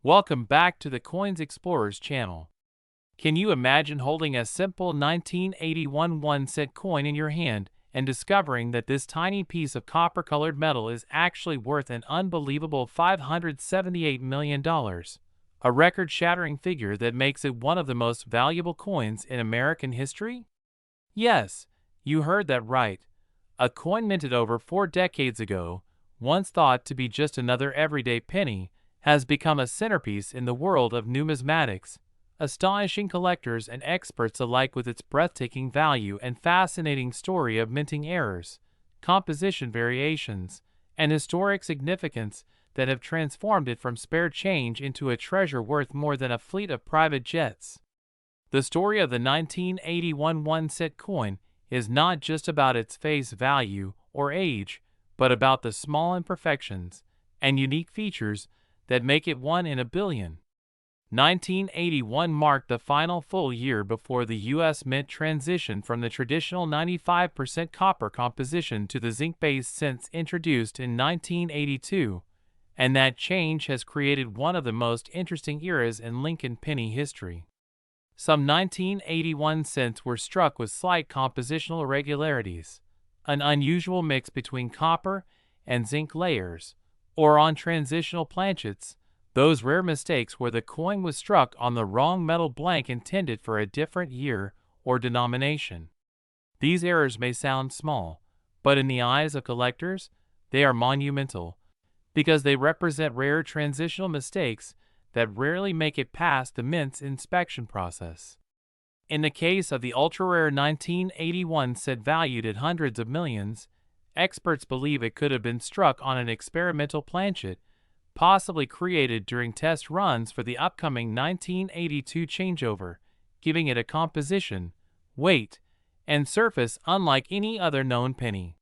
Welcome back to the Coins Explorers channel. Can you imagine holding a simple 1981 1-cent coin in your hand and discovering that this tiny piece of copper-colored metal is actually worth an unbelievable $578 million? A record-shattering figure that makes it one of the most valuable coins in American history? Yes, you heard that right. A coin minted over 4 decades ago, once thought to be just another everyday penny, has become a centerpiece in the world of numismatics, astonishing collectors and experts alike with its breathtaking value and fascinating story of minting errors, composition variations, and historic significance that have transformed it from spare change into a treasure worth more than a fleet of private jets. The story of the 1981 1-cent coin is not just about its face value or age, but about the small imperfections and unique features that make it one in a billion. 1981 marked the final full year before the U.S. Mint transitioned from the traditional 95% copper composition to the zinc-based cents introduced in 1982, and that change has created one of the most interesting eras in Lincoln penny history. Some 1981 cents were struck with slight compositional irregularities, an unusual mix between copper and zinc layers, or on transitional planchets, those rare mistakes where the coin was struck on the wrong metal blank intended for a different year or denomination. These errors may sound small, but in the eyes of collectors, they are monumental, because they represent rare transitional mistakes that rarely make it past the mint's inspection process. In the case of the ultra-rare 1981 cent valued at hundreds of millions, experts believe it could have been struck on an experimental planchet, possibly created during test runs for the upcoming 1982 changeover, giving it a composition, weight, and surface unlike any other known penny.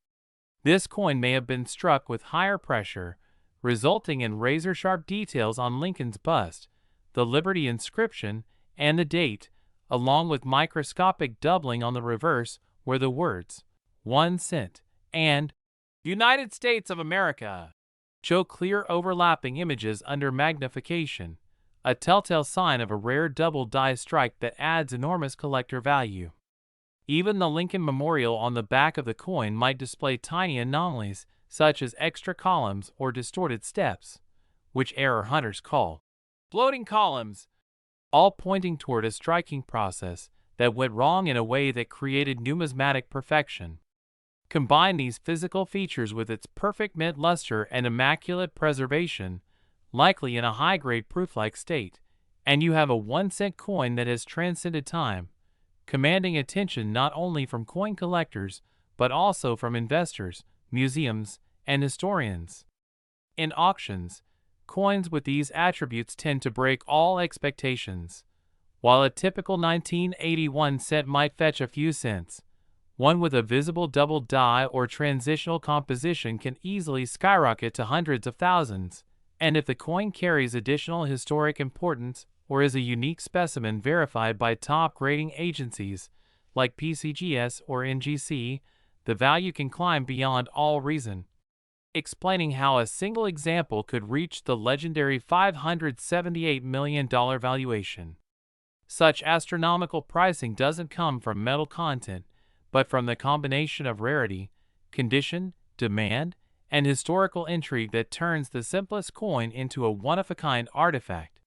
This coin may have been struck with higher pressure, resulting in razor-sharp details on Lincoln's bust, the Liberty inscription, and the date, along with microscopic doubling on the reverse where the words 1 cent and United States of America show clear overlapping images under magnification, a telltale sign of a rare double die strike that adds enormous collector value. Even the Lincoln Memorial on the back of the coin might display tiny anomalies such as extra columns or distorted steps, which error hunters call floating columns, all pointing toward a striking process that went wrong in a way that created numismatic perfection. Combine these physical features with its perfect mint luster and immaculate preservation, likely in a high-grade proof-like state, and you have a 1-cent coin that has transcended time, commanding attention not only from coin collectors, but also from investors, museums, and historians. In auctions, coins with these attributes tend to break all expectations. While a typical 1981 cent might fetch a few cents, one with a visible double die or transitional composition can easily skyrocket to hundreds of thousands, and if the coin carries additional historic importance or is a unique specimen verified by top grading agencies like PCGS or NGC, the value can climb beyond all reason. Explaining how a single example could reach the legendary $578 million valuation. Such astronomical pricing doesn't come from metal content, but from the combination of rarity, condition, demand, and historical intrigue that turns the simplest coin into a one-of-a-kind artifact.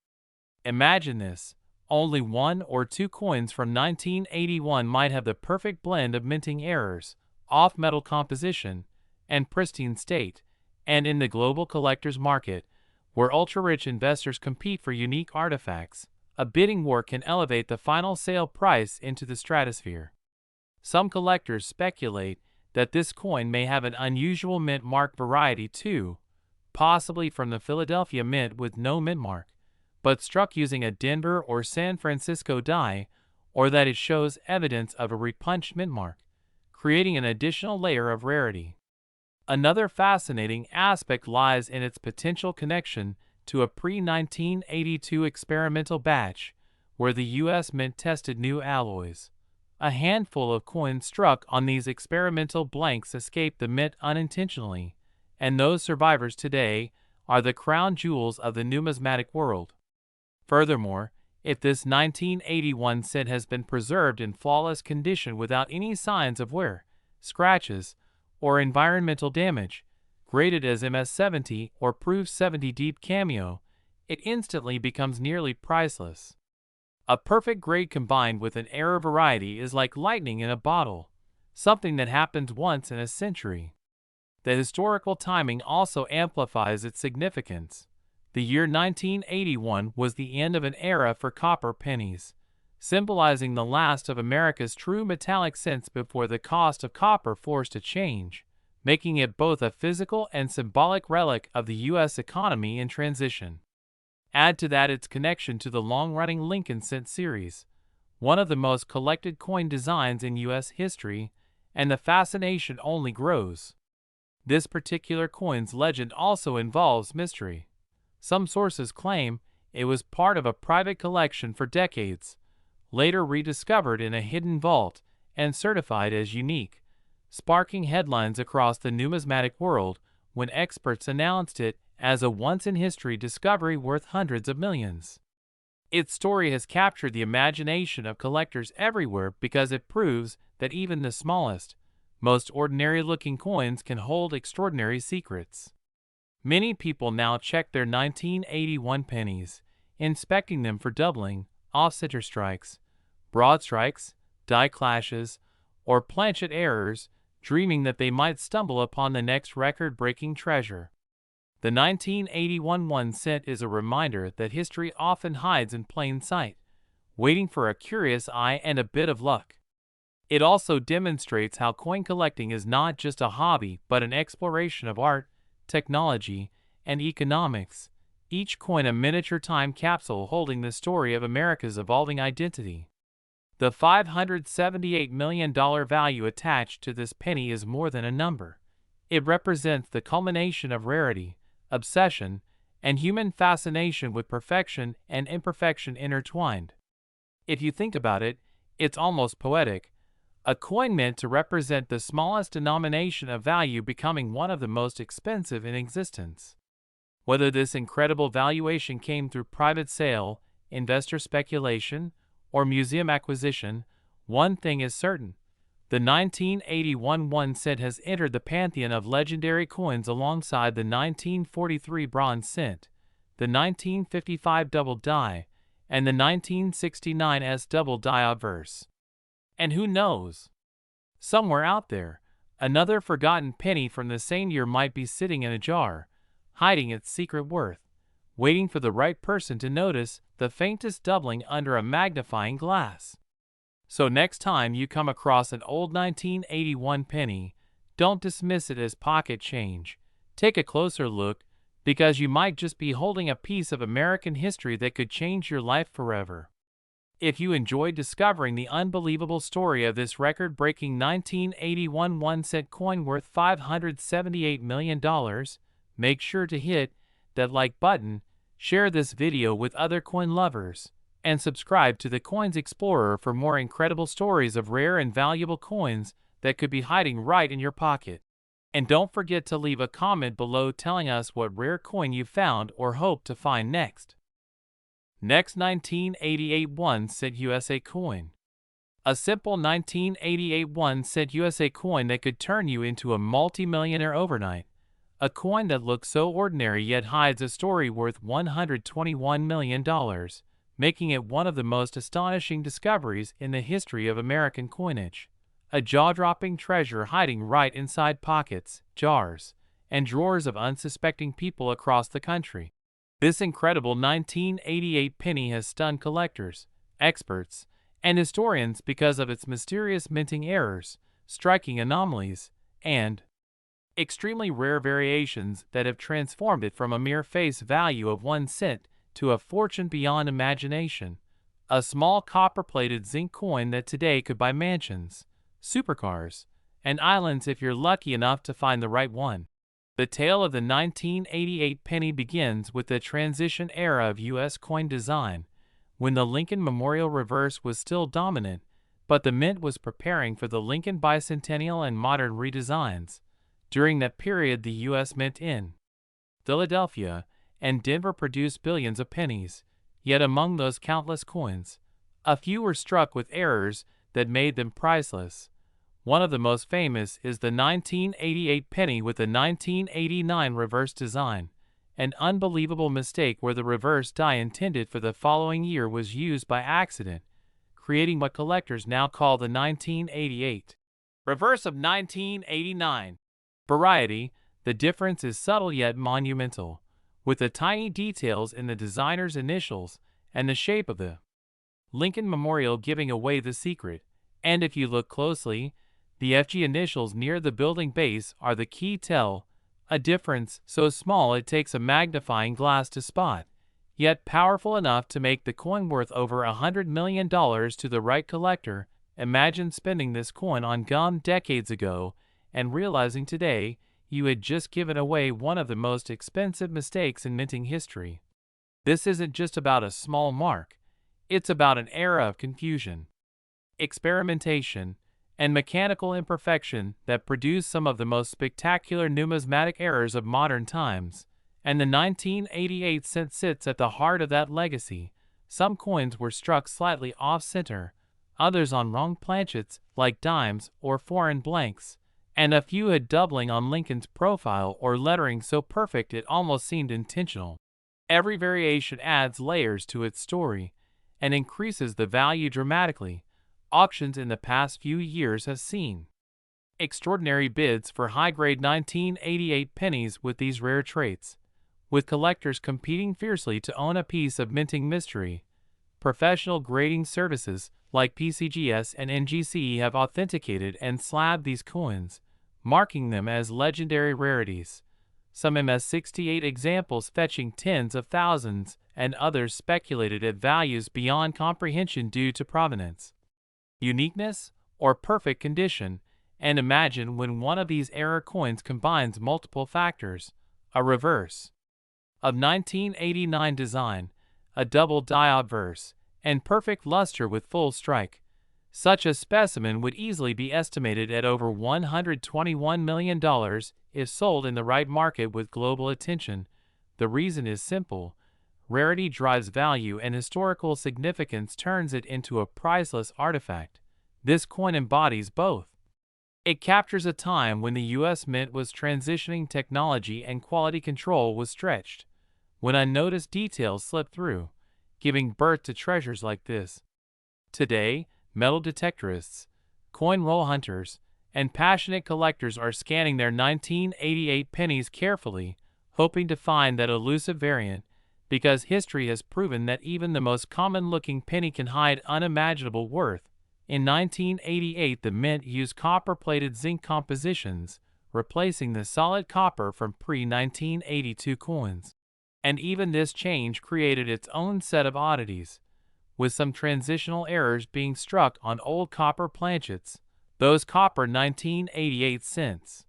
Imagine this: only 1 or 2 coins from 1981 might have the perfect blend of minting errors, off-metal composition, and pristine state, and in the global collector's market, where ultra-rich investors compete for unique artifacts, a bidding war can elevate the final sale price into the stratosphere. Some collectors speculate that this coin may have an unusual mint mark variety too, possibly from the Philadelphia Mint with no mint mark, but struck using a Denver or San Francisco die, or that it shows evidence of a repunched mint mark, creating an additional layer of rarity. Another fascinating aspect lies in its potential connection to a pre-1982 experimental batch, where the U.S. Mint tested new alloys. A handful of coins struck on these experimental blanks escaped the mint unintentionally, and those survivors today are the crown jewels of the numismatic world. Furthermore, if this 1981 cent has been preserved in flawless condition without any signs of wear, scratches, or environmental damage, graded as MS-70 or Proof 70 Deep Cameo, it instantly becomes nearly priceless. A perfect grade combined with an error variety is like lightning in a bottle, something that happens once in a century. The historical timing also amplifies its significance. The year 1981 was the end of an era for copper pennies, symbolizing the last of America's true metallic cents before the cost of copper forced a change, making it both a physical and symbolic relic of the U.S. economy in transition. Add to that its connection to the long-running Lincoln cent series, one of the most collected coin designs in U.S. history, and the fascination only grows. This particular coin's legend also involves mystery. Some sources claim it was part of a private collection for decades, later rediscovered in a hidden vault and certified as unique, sparking headlines across the numismatic world when experts announced it as a once-in-history discovery worth hundreds of millions. Its story has captured the imagination of collectors everywhere because it proves that even the smallest, most ordinary-looking coins can hold extraordinary secrets. Many people now check their 1981 pennies, inspecting them for doubling, off-center strikes, broad strikes, die clashes, or planchet errors, dreaming that they might stumble upon the next record-breaking treasure. The 1981 1 cent is a reminder that history often hides in plain sight, waiting for a curious eye and a bit of luck. It also demonstrates how coin collecting is not just a hobby but an exploration of art, technology, and economics, each coin a miniature time capsule holding the story of America's evolving identity. The $578 million value attached to this penny is more than a number. It represents the culmination of rarity, obsession, and human fascination with perfection and imperfection intertwined. If you think about it, it's almost poetic. A coin meant to represent the smallest denomination of value becoming one of the most expensive in existence. Whether this incredible valuation came through private sale, investor speculation, or museum acquisition, one thing is certain. The 1981 1 cent has entered the pantheon of legendary coins alongside the 1943 bronze cent, the 1955 double die, and the 1969 S double die obverse. And who knows? Somewhere out there, another forgotten penny from the same year might be sitting in a jar, hiding its secret worth, waiting for the right person to notice the faintest doubling under a magnifying glass. So next time you come across an old 1981 penny, don't dismiss it as pocket change. Take a closer look, because you might just be holding a piece of American history that could change your life forever. If you enjoyed discovering the unbelievable story of this record-breaking 1981 1 cent coin worth $578 million, make sure to hit that like button, share this video with other coin lovers, and subscribe to the Coins Explorer for more incredible stories of rare and valuable coins that could be hiding right in your pocket. And don't forget to leave a comment below telling us what rare coin you found or hope to find next. Next, 1988 1 cent USA coin. A simple 1988 1 cent USA coin that could turn you into a multi-millionaire overnight. A coin that looks so ordinary yet hides a story worth $121 million, making it one of the most astonishing discoveries in the history of American coinage. A jaw-dropping treasure hiding right inside pockets, jars, and drawers of unsuspecting people across the country. This incredible 1988 penny has stunned collectors, experts, and historians because of its mysterious minting errors, striking anomalies, and extremely rare variations that have transformed it from a mere face value of 1 cent to a fortune beyond imagination. A small copper-plated zinc coin that today could buy mansions, supercars, and islands if you're lucky enough to find the right one. The tale of the 1988 penny begins with the transition era of U.S. coin design, when the Lincoln Memorial reverse was still dominant, but the mint was preparing for the Lincoln Bicentennial and modern redesigns. During that period, the U.S. Mint in Philadelphia and Denver produced billions of pennies, Yet among those countless coins, a few were struck with errors that made them priceless. One of the most famous is the 1988 penny with the 1989 reverse design, an unbelievable mistake where the reverse die intended for the following year was used by accident, creating what collectors now call the 1988 reverse of 1989. Variety, the difference is subtle yet monumental, with the tiny details in the designer's initials and the shape of the Lincoln Memorial giving away the secret. And if you look closely, the FG initials near the building base are the key tell, a difference so small it takes a magnifying glass to spot, yet powerful enough to make the coin worth over $100 million to the right collector. Imagine spending this coin on gum decades ago and realizing today you had just given away one of the most expensive mistakes in minting history. This isn't just about a small mark, it's about an era of confusion, experimentation, and mechanical imperfection that produced some of the most spectacular numismatic errors of modern times, and the 1988 cent sits at the heart of that legacy. Some coins were struck slightly off-center, others on wrong planchets like dimes or foreign blanks, and a few had doubling on Lincoln's profile or lettering so perfect it almost seemed intentional. Every variation adds layers to its story and increases the value dramatically. Auctions in the past few years have seen extraordinary bids for high-grade 1988 pennies with these rare traits, with collectors competing fiercely to own a piece of minting mystery. Professional grading services like PCGS and NGC have authenticated and slabbed these coins, marking them as legendary rarities. Some MS-68 examples fetching tens of thousands, and others speculated at values beyond comprehension due to provenance, uniqueness, or perfect condition. And imagine when one of these error coins combines multiple factors: a reverse of 1989 design, a double die obverse, and perfect luster with full strike. Such a specimen would easily be estimated at over $121 million if sold in the right market with global attention. The reason is simple: rarity drives value and historical significance turns it into a priceless artifact. This coin embodies both. It captures a time when the U.S. Mint was transitioning, technology and quality control was stretched, when unnoticed details slipped through, giving birth to treasures like this. Today, metal detectorists, coin roll hunters, and passionate collectors are scanning their 1988 pennies carefully, hoping to find that elusive variant, because history has proven that even the most common-looking penny can hide unimaginable worth. In 1988, the Mint used copper-plated zinc compositions, replacing the solid copper from pre-1982 coins. And even this change created its own set of oddities, with some transitional errors being struck on old copper planchets. Those copper 1988 cents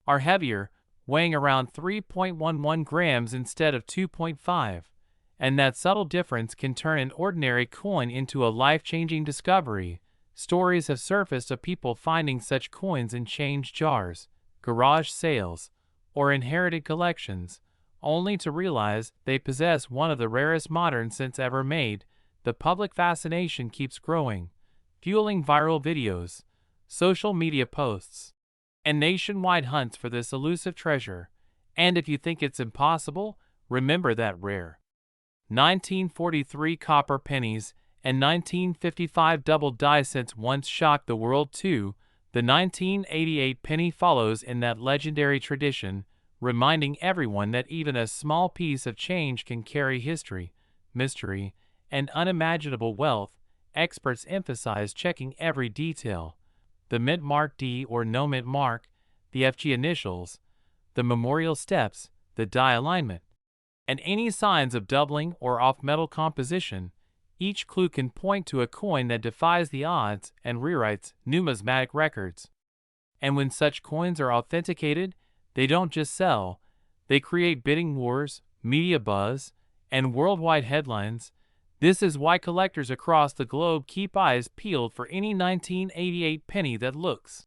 are heavier, weighing around 3.11 grams instead of 2.5, and that subtle difference can turn an ordinary coin into a life-changing discovery. Stories have surfaced of people finding such coins in change jars, garage sales, or inherited collections, only to realize they possess one of the rarest modern cents ever made. The public fascination keeps growing, fueling viral videos, social media posts, and nationwide hunts for this elusive treasure. And if you think it's impossible, remember that rare 1943 copper pennies and 1955 double die cents once shocked the world too. The 1988 penny follows in that legendary tradition, reminding everyone that even a small piece of change can carry history, mystery, and unimaginable wealth. Experts emphasize checking every detail: the mint mark D or no mint mark, the FG initials, the memorial steps, the die alignment, and any signs of doubling or off-metal composition. Each clue can point to a coin that defies the odds and rewrites numismatic records. And when such coins are authenticated, they don't just sell, they create bidding wars, media buzz, and worldwide headlines. This is why collectors across the globe keep eyes peeled for any 1988 penny that looks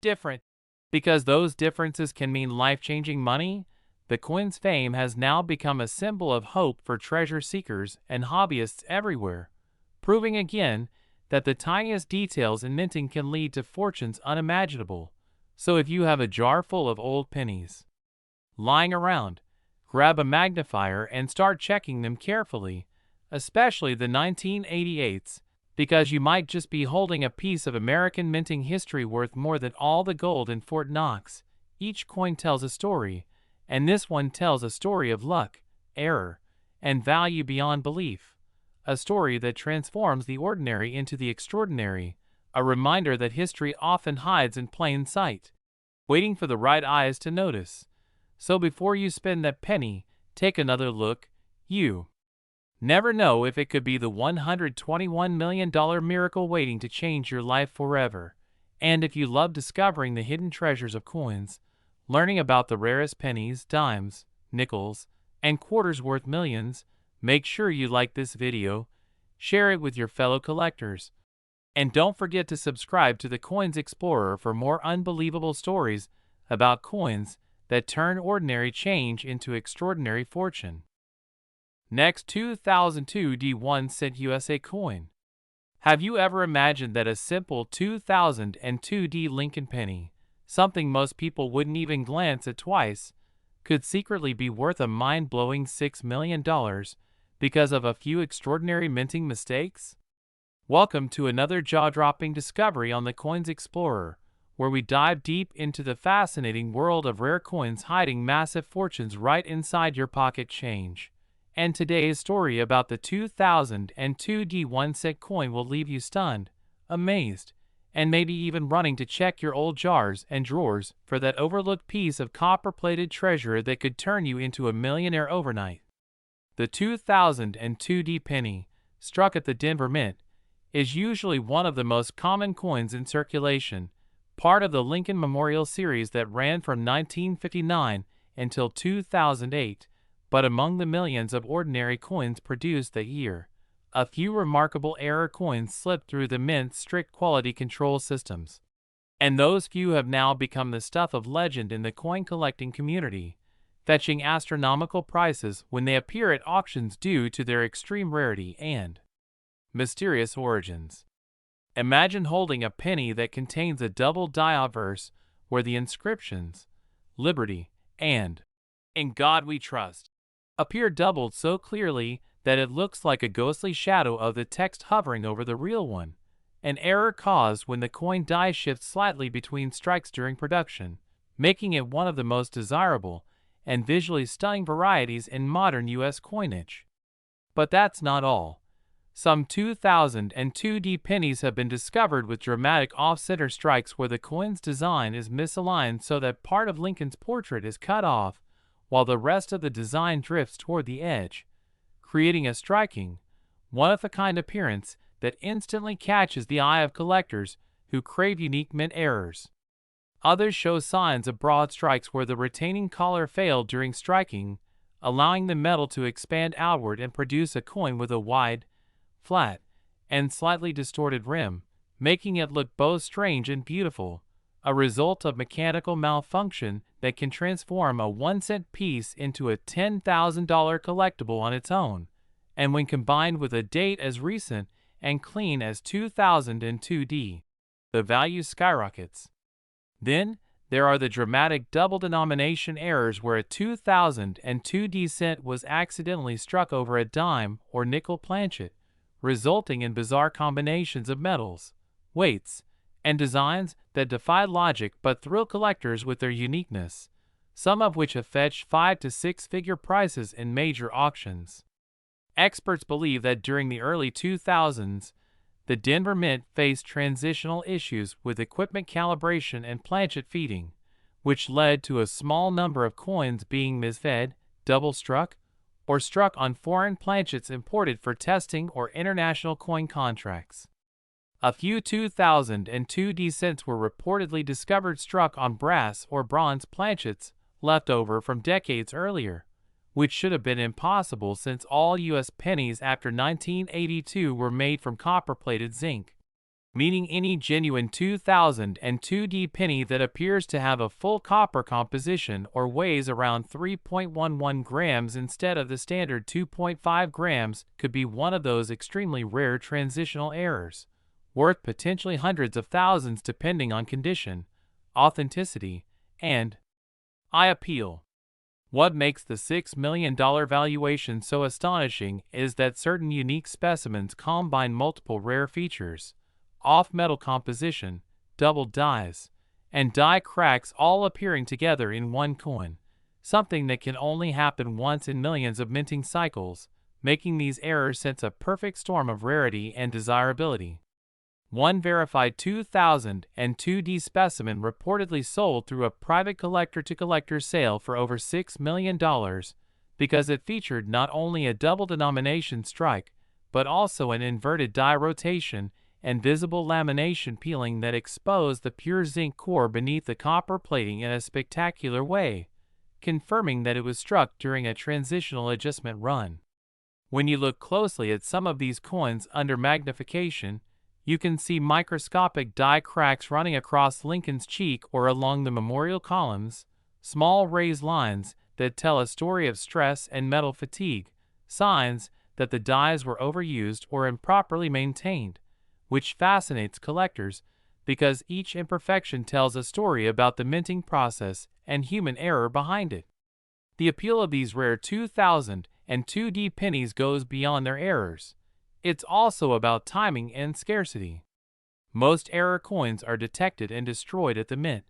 different, because those differences can mean life-changing money. the coin's fame has now become a symbol of hope for treasure seekers and hobbyists everywhere, proving again that the tiniest details in minting can lead to fortunes unimaginable. So if you have a jar full of old pennies lying around, grab a magnifier and start checking them carefully, especially the 1988s, because you might just be holding a piece of American minting history worth more than all the gold in Fort Knox. Each coin tells a story, and this one tells a story of luck, error, and value beyond belief. A story that transforms the ordinary into the extraordinary, a reminder that history often hides in plain sight, waiting for the right eyes to notice. So before you spend that penny, take another look. You never know if it could be the $121 million miracle waiting to change your life forever. And if you love discovering the hidden treasures of coins, learning about the rarest pennies, dimes, nickels, and quarters worth millions, make sure you like this video, share it with your fellow collectors, and don't forget to subscribe to the Coins Explorer for more unbelievable stories about coins that turn ordinary change into extraordinary fortune. Next, 2002 D1 USA coin. Have you ever imagined that a simple 2002 D Lincoln penny, something most people wouldn't even glance at twice, could secretly be worth a mind-blowing $6 million because of a few extraordinary minting mistakes? Welcome to another jaw-dropping discovery on the Coins Explorer, where we dive deep into the fascinating world of rare coins hiding massive fortunes right inside your pocket change. And today's story about the 2002 D1 set coin will leave you stunned, amazed, and maybe even running to check your old jars and drawers for that overlooked piece of copper-plated treasure that could turn you into a millionaire overnight. The 2002 D penny, struck at the Denver Mint, is usually one of the most common coins in circulation, part of the Lincoln Memorial series that ran from 1959 until 2008, but among the millions of ordinary coins produced that year, a few remarkable error coins slipped through the Mint's strict quality control systems. And those few have now become the stuff of legend in the coin collecting community, fetching astronomical prices when they appear at auctions due to their extreme rarity and mysterious origins. Imagine holding a penny that contains a double die obverse where the inscriptions, Liberty and In God We Trust, appear doubled so clearly that it looks like a ghostly shadow of the text hovering over the real one, an error caused when the coin die shifts slightly between strikes during production, making it one of the most desirable and visually stunning varieties in modern U.S. coinage. But that's not all. Some 2002 D pennies have been discovered with dramatic off-center strikes where the coin's design is misaligned so that part of Lincoln's portrait is cut off while the rest of the design drifts toward the edge, creating a striking, one-of-a-kind appearance that instantly catches the eye of collectors who crave unique mint errors. Others show signs of broad strikes where the retaining collar failed during striking, allowing the metal to expand outward and produce a coin with a wide, flat, and slightly distorted rim, making it look both strange and beautiful, a result of mechanical malfunction that can transform a 1-cent piece into a $10,000 collectible on its own, and when combined with a date as recent and clean as 2002 D, the value skyrockets. Then, there are the dramatic double denomination errors where a 2002 D cent was accidentally struck over a dime or nickel planchet, resulting in bizarre combinations of metals, weights, and designs that defy logic but thrill collectors with their uniqueness, some of which have fetched 5- to 6-figure prices in major auctions. Experts believe that during the early 2000s, the Denver Mint faced transitional issues with equipment calibration and planchet feeding, which led to a small number of coins being misfed, double-struck, or struck on foreign planchets imported for testing or international coin contracts. A few 2002 D cents were reportedly discovered struck on brass or bronze planchets left over from decades earlier, which should have been impossible since all U.S. pennies after 1982 were made from copper-plated zinc. meaning any genuine 2002D penny that appears to have a full copper composition or weighs around 3.11 grams instead of the standard 2.5 grams could be one of those extremely rare transitional errors, worth potentially hundreds of thousands depending on condition, authenticity, and eye appeal. What makes the $6 million valuation so astonishing is that certain unique specimens combine multiple rare features: off-metal composition, double dies, and die cracks all appearing together in one coin, something that can only happen once in millions of minting cycles, making these errors sense a perfect storm of rarity and desirability. One verified 2002D specimen reportedly sold through a private collector-to-collector sale for over $6 million because it featured not only a double denomination strike, but also an inverted die rotation and visible lamination peeling that exposed the pure zinc core beneath the copper plating in a spectacular way, confirming that it was struck during a transitional adjustment run. When you look closely at some of these coins under magnification, you can see microscopic die cracks running across Lincoln's cheek or along the memorial columns, small raised lines that tell a story of stress and metal fatigue, signs that the dies were overused or improperly maintained, which fascinates collectors because each imperfection tells a story about the minting process and human error behind it. The appeal of these rare 2002D pennies goes beyond their errors. It's also about timing and scarcity. Most error coins are detected and destroyed at the mint,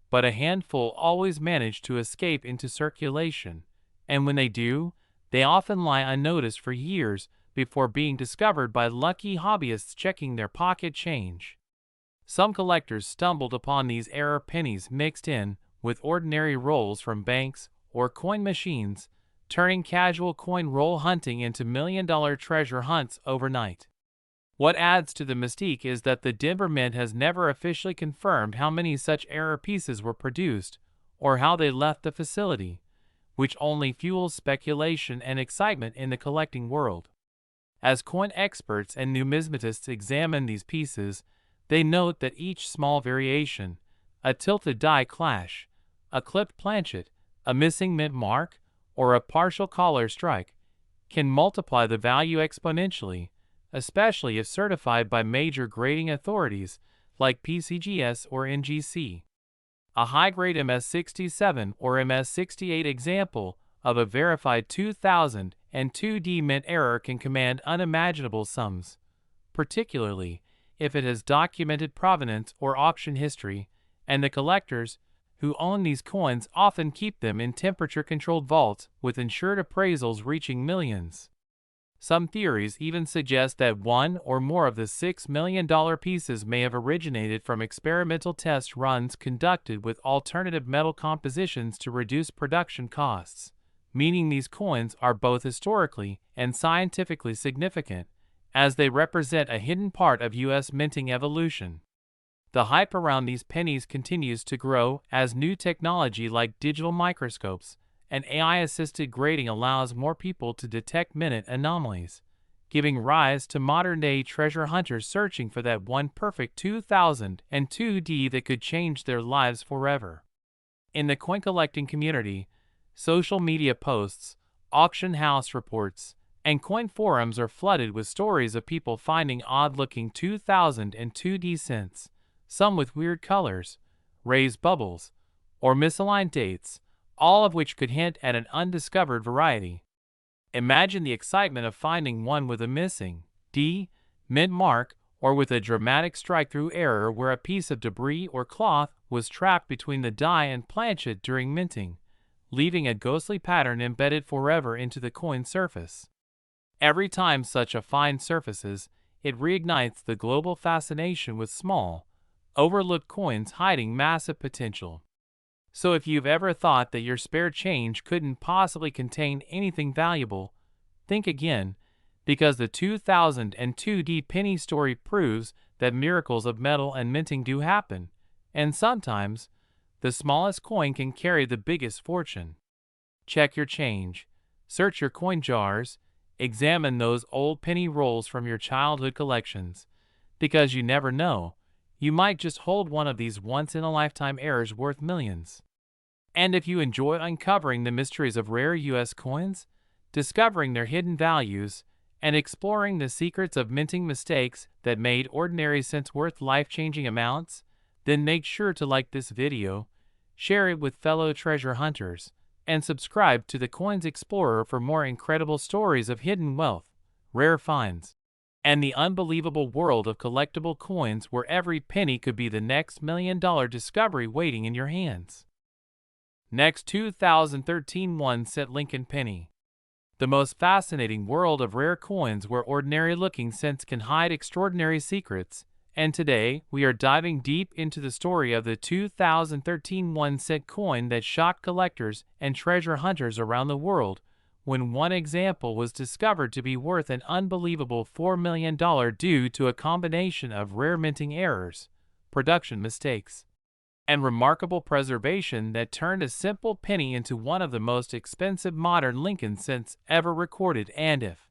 but a handful always manage to escape into circulation, and when they do, they often lie unnoticed for years before being discovered by lucky hobbyists checking their pocket change. Some collectors stumbled upon these error pennies mixed in with ordinary rolls from banks or coin machines, turning casual coin roll hunting into million-dollar treasure hunts overnight. What adds to the mystique is that the Denver Mint has never officially confirmed how many such error pieces were produced or how they left the facility, which only fuels speculation and excitement in the collecting world. As coin experts and numismatists examine these pieces, they note that each small variation, a tilted die clash, a clipped planchet, a missing mint mark, or a partial collar strike, can multiply the value exponentially, especially if certified by major grading authorities like PCGS or NGC. A high-grade MS67 or MS68 example of a verified 2002D mint error can command unimaginable sums, particularly if it has documented provenance or auction history, and the collectors who own these coins often keep them in temperature-controlled vaults with insured appraisals reaching millions. Some theories even suggest that one or more of the $6 million pieces may have originated from experimental test runs conducted with alternative metal compositions to reduce production costs, meaning these coins are both historically and scientifically significant, as they represent a hidden part of U.S. minting evolution. The hype around these pennies continues to grow as new technology like digital microscopes and AI-assisted grading allows more people to detect minute anomalies, giving rise to modern-day treasure hunters searching for that one perfect 2002D that could change their lives forever. In the coin collecting community, social media posts, auction house reports, and coin forums are flooded with stories of people finding odd-looking 2002D cents, some with weird colors, raised bubbles, or misaligned dates, all of which could hint at an undiscovered variety. Imagine the excitement of finding one with a missing D mint mark or with a dramatic strike-through error where a piece of debris or cloth was trapped between the die and planchet during minting, leaving a ghostly pattern embedded forever into the coin surface. Every time such a find surfaces, it reignites the global fascination with small, overlooked coins hiding massive potential. So if you've ever thought that your spare change couldn't possibly contain anything valuable, think again, because the 2002D penny story proves that miracles of metal and minting do happen, and sometimes, the smallest coin can carry the biggest fortune. Check your change, search your coin jars, examine those old penny rolls from your childhood collections. because you never know, you might just hold one of these once-in-a-lifetime errors worth millions. And if you enjoy uncovering the mysteries of rare U.S. coins, discovering their hidden values, and exploring the secrets of minting mistakes that made ordinary cents worth life-changing amounts, then make sure to like this video, share it with fellow treasure hunters, and subscribe to the Coins Explorer for more incredible stories of hidden wealth, rare finds, and the unbelievable world of collectible coins where every penny could be the next million-dollar discovery waiting in your hands. Next, 2013 1-cent Lincoln Penny. The most fascinating world of rare coins where ordinary-looking cents can hide extraordinary secrets, and today we are diving deep into the story of the 2013 1-cent coin that shocked collectors and treasure hunters around the world when one example was discovered to be worth an unbelievable $4 million due to a combination of rare minting errors, production mistakes, and remarkable preservation that turned a simple penny into one of the most expensive modern Lincoln cents ever recorded. And if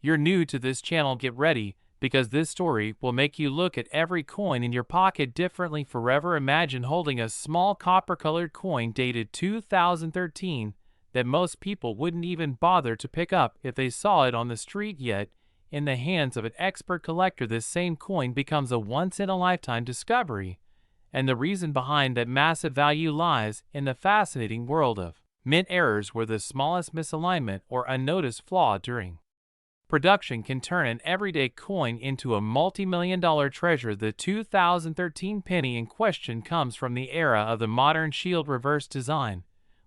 you're new to this channel, get ready, because this story will make you look at every coin in your pocket differently forever. Imagine holding a small copper-colored coin dated 2013 that most people wouldn't even bother to pick up if they saw it on the street, yet in the hands of an expert collector this same coin becomes a once-in-a-lifetime discovery. And the reason behind that massive value lies in the fascinating world of mint errors, where the smallest misalignment or unnoticed flaw during production can turn an everyday coin into a multi-million-dollar treasure. The 2013 penny in question comes from the era of the modern shield reverse design,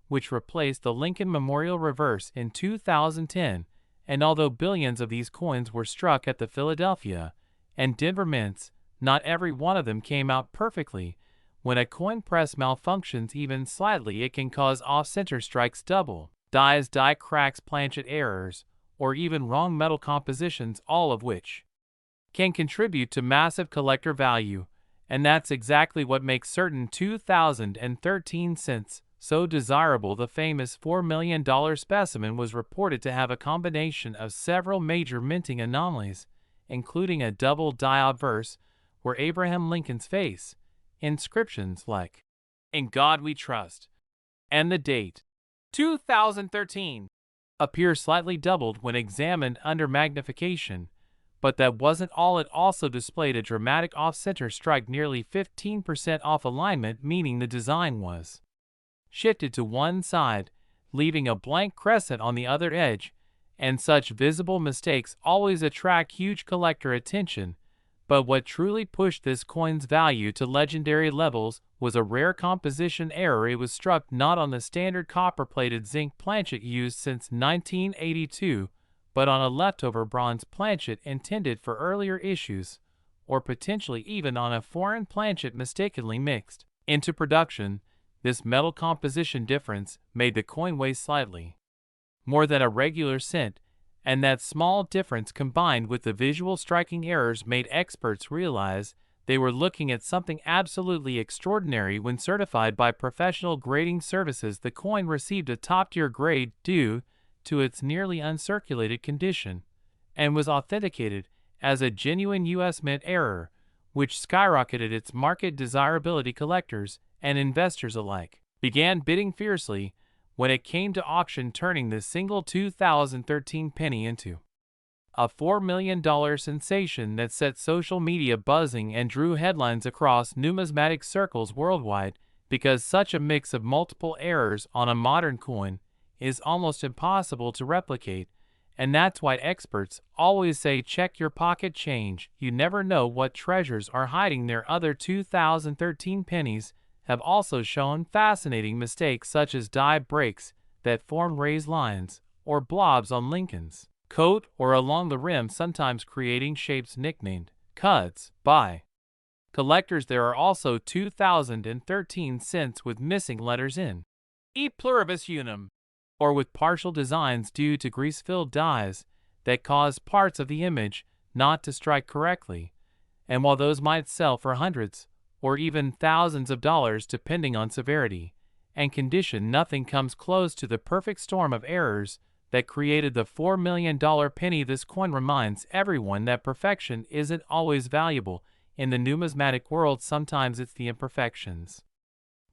which replaced the Lincoln Memorial Reverse in 2010, and although billions of these coins were struck at the Philadelphia and Denver mints, not every one of them came out perfectly. When a coin press malfunctions even slightly, it can cause off-center strikes, double dies, die cracks, planchet errors, or even wrong metal compositions, all of which can contribute to massive collector value. And that's exactly what makes certain 2013 cents so desirable. The famous $4 million specimen was reported to have a combination of several major minting anomalies, including a double die obverse where Abraham Lincoln's face, inscriptions like "In God We Trust," and the date 2013 appear slightly doubled when examined under magnification. But that wasn't all. It also displayed a dramatic off-center strike nearly 15% off alignment, meaning the design was shifted to one side, leaving a blank crescent on the other edge, and such visible mistakes always attract huge collector attention. But what truly pushed this coin's value to legendary levels was a rare composition error. It was struck not on the standard copper-plated zinc planchet used since 1982, but on a leftover bronze planchet intended for earlier issues, or potentially even on a foreign planchet mistakenly mixed into production. This metal composition difference made the coin weigh slightly more than a regular cent, and that small difference combined with the visual striking errors made experts realize they were looking at something absolutely extraordinary. When certified by professional grading services, the coin received a top-tier grade due to its nearly uncirculated condition, and was authenticated as a genuine U.S. Mint error, which skyrocketed its market desirability. Collectors and investors alike began bidding fiercely when it came to auction, turning this single 2013 penny into a $4 million sensation that set social media buzzing and drew headlines across numismatic circles worldwide, because such a mix of multiple errors on a modern coin is almost impossible to replicate. And that's why experts always say check your pocket change. You never know what treasures are hiding there. Other 2013 pennies have also shown fascinating mistakes, such as die breaks that form raised lines or blobs on Lincoln's coat or along the rim, sometimes creating shapes nicknamed cuts by collectors. There are also 2013 cents with missing letters in E pluribus unum, or with partial designs due to grease-filled dies that cause parts of the image not to strike correctly. And while those might sell for hundreds or even thousands of dollars depending on severity and condition, nothing comes close to the perfect storm of errors that created the $4 million penny. This coin reminds everyone that perfection isn't always valuable. In the numismatic world, sometimes it's the imperfections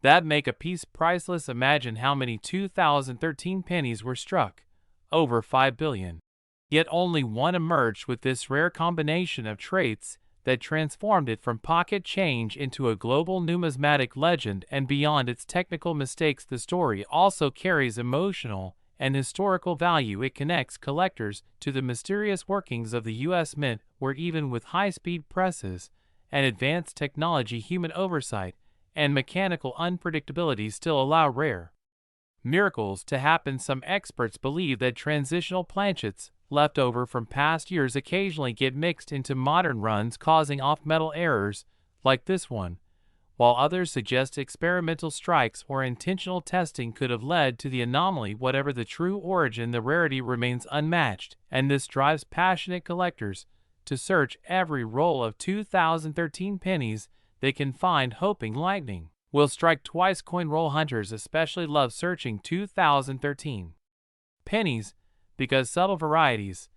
that make a piece priceless. Imagine how many 2013 pennies were struck. Over 5 billion. Yet only one emerged with this rare combination of traits that transformed it from pocket change into a global numismatic legend. And beyond its technical mistakes, the story also carries emotional and historical value. It connects collectors to the mysterious workings of the U.S. Mint, where even with high-speed presses and advanced technology, human oversight and mechanical unpredictability still allow rare miracles to happen. Some experts believe that transitional planchets left over from past years occasionally get mixed into modern runs, causing off-metal errors like this one, while others suggest experimental strikes or intentional testing could have led to the anomaly. Whatever the true origin, the rarity remains unmatched, and this drives passionate collectors to search every roll of 2013 pennies they can find, hoping lightning will strike twice. Coin roll hunters especially love searching 2013 pennies because subtle varieties,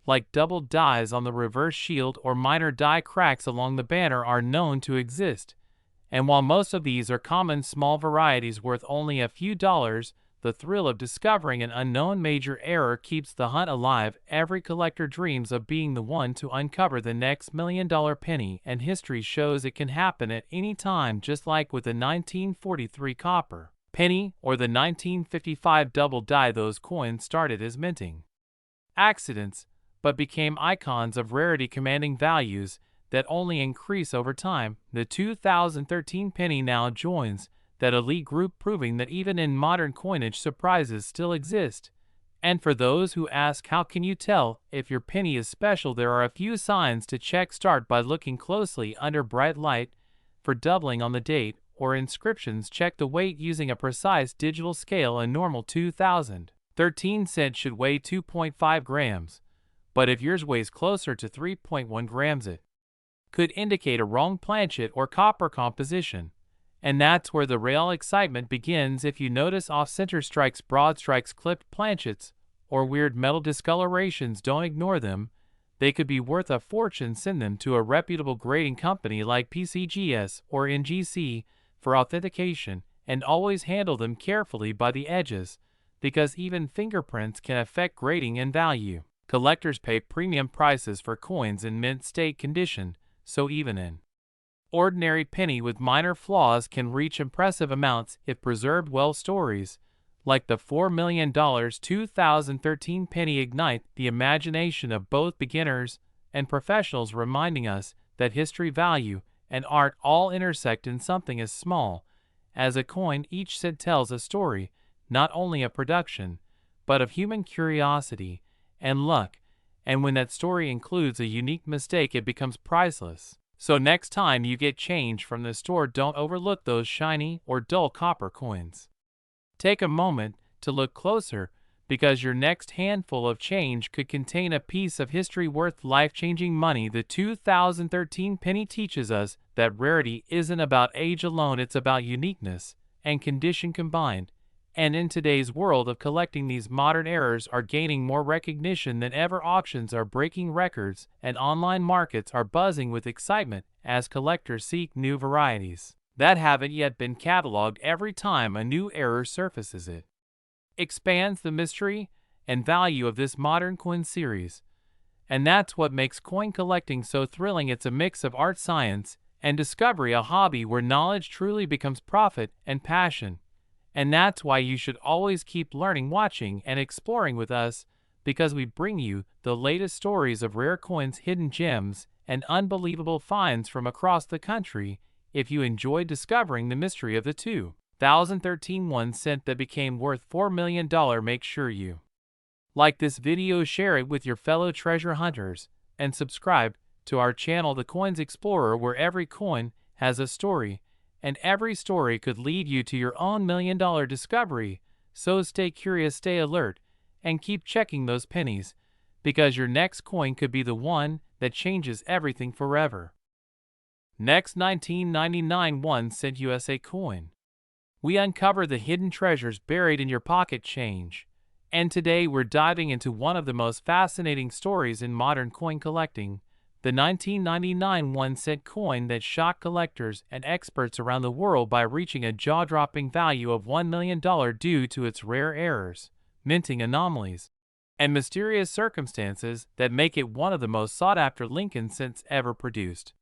like double dies on the reverse shield or minor die cracks along the banner, are known to exist. And while most of these are common small varieties worth only a few dollars, the thrill of discovering an unknown major error keeps the hunt alive. Every collector dreams of being the one to uncover the next $1 million penny, and history shows it can happen at any time, just like with the 1943 copper penny or the 1955 double die. Those coins started as minting accidents, but became icons of rarity, commanding values that only increase over time. The 2013 penny now joins that elite group, proving that even in modern coinage, surprises still exist. And for those who ask, how can you tell if your penny is special, there are a few signs to check. Start by looking closely under bright light for doubling on the date or inscriptions. Check the weight using a precise digital scale. A normal 2013 cent should weigh 2.5 grams, but if yours weighs closer to 3.1 grams, it could indicate a wrong planchet or copper composition. And that's where the real excitement begins. If you notice off-center strikes, broad strikes, clipped planchets, or weird metal discolorations, don't ignore them. They could be worth a fortune. Send them to a reputable grading company like PCGS or NGC for authentication, and always handle them carefully by the edges, because even fingerprints can affect grading and value. Collectors pay premium prices for coins in mint state condition, so even an ordinary penny with minor flaws can reach impressive amounts if preserved well. Stories like the $4 million 2013 penny ignite the imagination of both beginners and professionals, reminding us that history, value, and art all intersect in something as small as a coin. Each cent tells a story, not only of production, but of human curiosity and luck, and when that story includes a unique mistake, it becomes priceless. So next time you get change from the store, don't overlook those shiny or dull copper coins. Take a moment to look closer, because your next handful of change could contain a piece of history worth life-changing money. The 2013 penny teaches us that rarity isn't about age alone, it's about uniqueness and condition combined. And in today's world of collecting, these modern errors are gaining more recognition than ever. Auctions are breaking records, and online markets are buzzing with excitement as collectors seek new varieties that haven't yet been cataloged. Every time a new error surfaces, it expands the mystery and value of this modern coin series. And that's what makes coin collecting so thrilling. It's a mix of art, science, and discovery, a hobby where knowledge truly becomes profit and passion. And that's why you should always keep learning, watching, and exploring with us, because we bring you the latest stories of rare coins, hidden gems, and unbelievable finds from across the country. If you enjoyed discovering the mystery of the 2013 1 cent that became worth $4 million, make sure you like this video, share it with your fellow treasure hunters, and subscribe to our channel, The Coins Explorer, where every coin has a story, and every story could lead you to your own $1 million discovery. So stay curious, stay alert, and keep checking those pennies, because your next coin could be the one that changes everything forever. Next, 1999 1 cent USA coin. We uncover the hidden treasures buried in your pocket change, And today we're diving into one of the most fascinating stories in modern coin collecting, the 1999 1-cent coin that shocked collectors and experts around the world by reaching a jaw-dropping value of $1 million due to its rare errors, minting anomalies, and mysterious circumstances that make it one of the most sought-after Lincoln cents ever produced.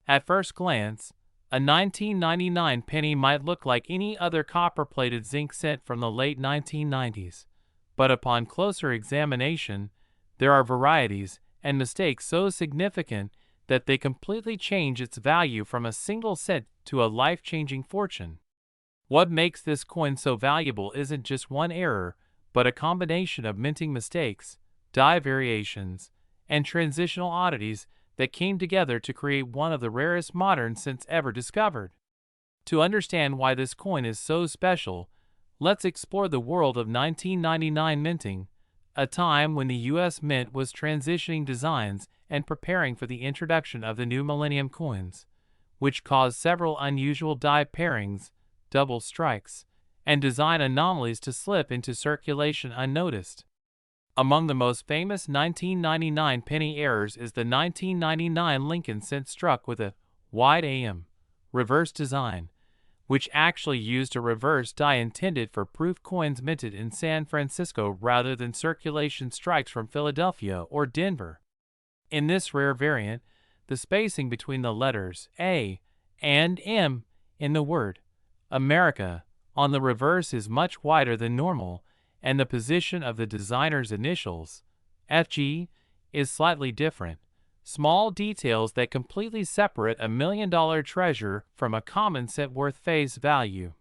At first glance, a 1999 penny might look like any other copper-plated zinc cent from the late 1990s. But upon closer examination, there are varieties and mistakes so significant that they completely change its value from a single cent to a life-changing fortune. What makes this coin so valuable isn't just one error, but a combination of minting mistakes, die variations, and transitional oddities that came together to create one of the rarest modern cents ever discovered. To understand why this coin is so special, let's explore the world of 1999 minting, a time when the U.S. Mint was transitioning designs and preparing for the introduction of the new millennium coins, which caused several unusual die pairings, double strikes, and design anomalies to slip into circulation unnoticed. Among the most famous 1999 penny errors is the 1999 Lincoln cent struck with a wide AM reverse design, which actually used a reverse die intended for proof coins minted in San Francisco rather than circulation strikes from Philadelphia or Denver. In this rare variant, the spacing between the letters A and M in the word America on the reverse is much wider than normal, and the position of the designer's initials, FG, is slightly different. Small details that completely separate a $1 million treasure from a common cent worth face value.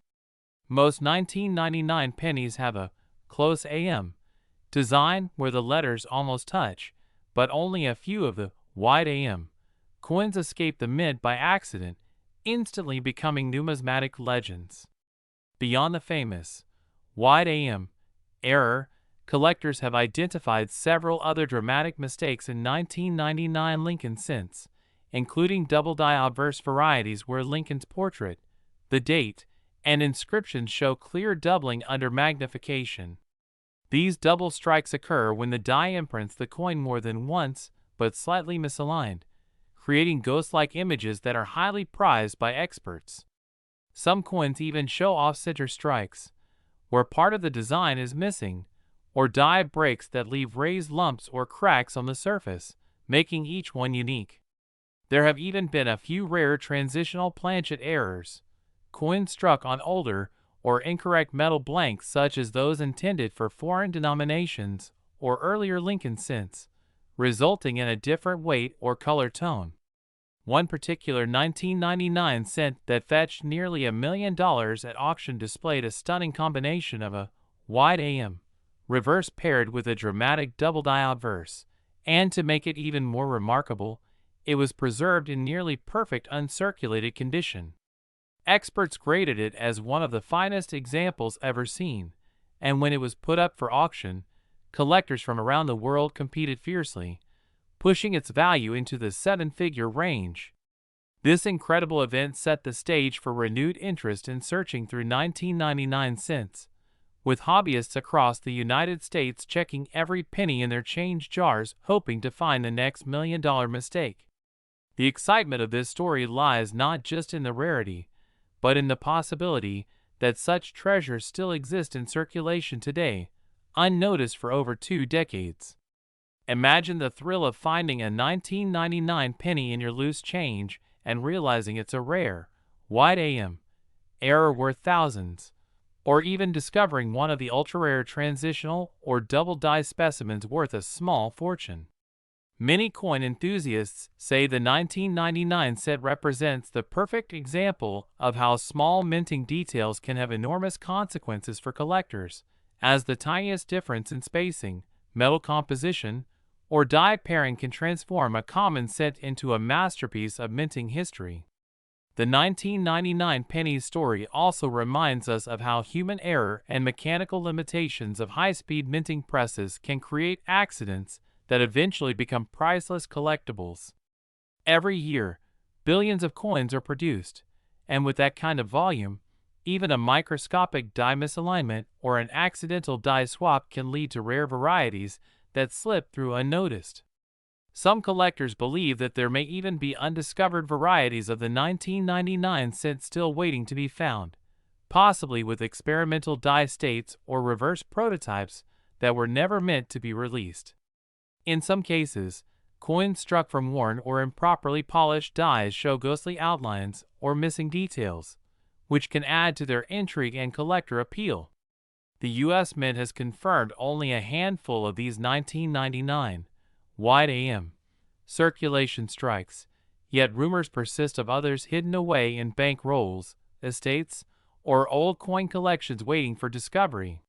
Most 1999 pennies have a close AM design where the letters almost touch, but only a few of the wide AM coins escape the mint by accident, instantly becoming numismatic legends. Beyond the famous wide AM error, collectors have identified several other dramatic mistakes in 1999 Lincoln cents, including double die obverse varieties where Lincoln's portrait, the date, and inscription show clear doubling under magnification. These double strikes occur when the die imprints the coin more than once but slightly misaligned, creating ghost-like images that are highly prized by experts. Some coins even show off-center strikes, where part of the design is missing, or die breaks that leave raised lumps or cracks on the surface, making each one unique. There have even been a few rare transitional planchet errors, coins struck on older or incorrect metal blanks such as those intended for foreign denominations or earlier Lincoln cents, resulting in a different weight or color tone. One particular 1999 cent that fetched nearly $1 million at auction displayed a stunning combination of a wide AM reverse paired with a dramatic double die obverse, and to make it even more remarkable, it was preserved in nearly perfect uncirculated condition. Experts graded it as one of the finest examples ever seen, and when it was put up for auction, collectors from around the world competed fiercely, pushing its value into the seven-figure range. This incredible event set the stage for renewed interest in searching through 1999 cents, with hobbyists across the United States checking every penny in their change jars hoping to find the next $1 million mistake. The excitement of this story lies not just in the rarity, but in the possibility that such treasures still exist in circulation today, unnoticed for over 2 decades. Imagine the thrill of finding a 1999 penny in your loose change and realizing it's a rare, wide AM error worth thousands, or even discovering one of the ultra-rare transitional or double die specimens worth a small fortune. Many coin enthusiasts say the 1999 set represents the perfect example of how small minting details can have enormous consequences for collectors, as the tiniest difference in spacing, metal composition, or die pairing can transform a common cent into a masterpiece of minting history. The 1999 penny story also reminds us of how human error and mechanical limitations of high-speed minting presses can create accidents that eventually become priceless collectibles. Every year, billions of coins are produced, and with that kind of volume, Even a microscopic die misalignment or an accidental die swap can lead to rare varieties that slip through unnoticed. Some collectors believe that there may even be undiscovered varieties of the 1999 cent still waiting to be found, possibly with experimental die states or reverse prototypes that were never meant to be released. In some cases, coins struck from worn or improperly polished dies show ghostly outlines or missing details, which can add to their intrigue and collector appeal. The U.S. Mint has confirmed only a handful of these 1999 wide AM circulation strikes, yet rumors persist of others hidden away in bank rolls, estates, or old coin collections waiting for discovery.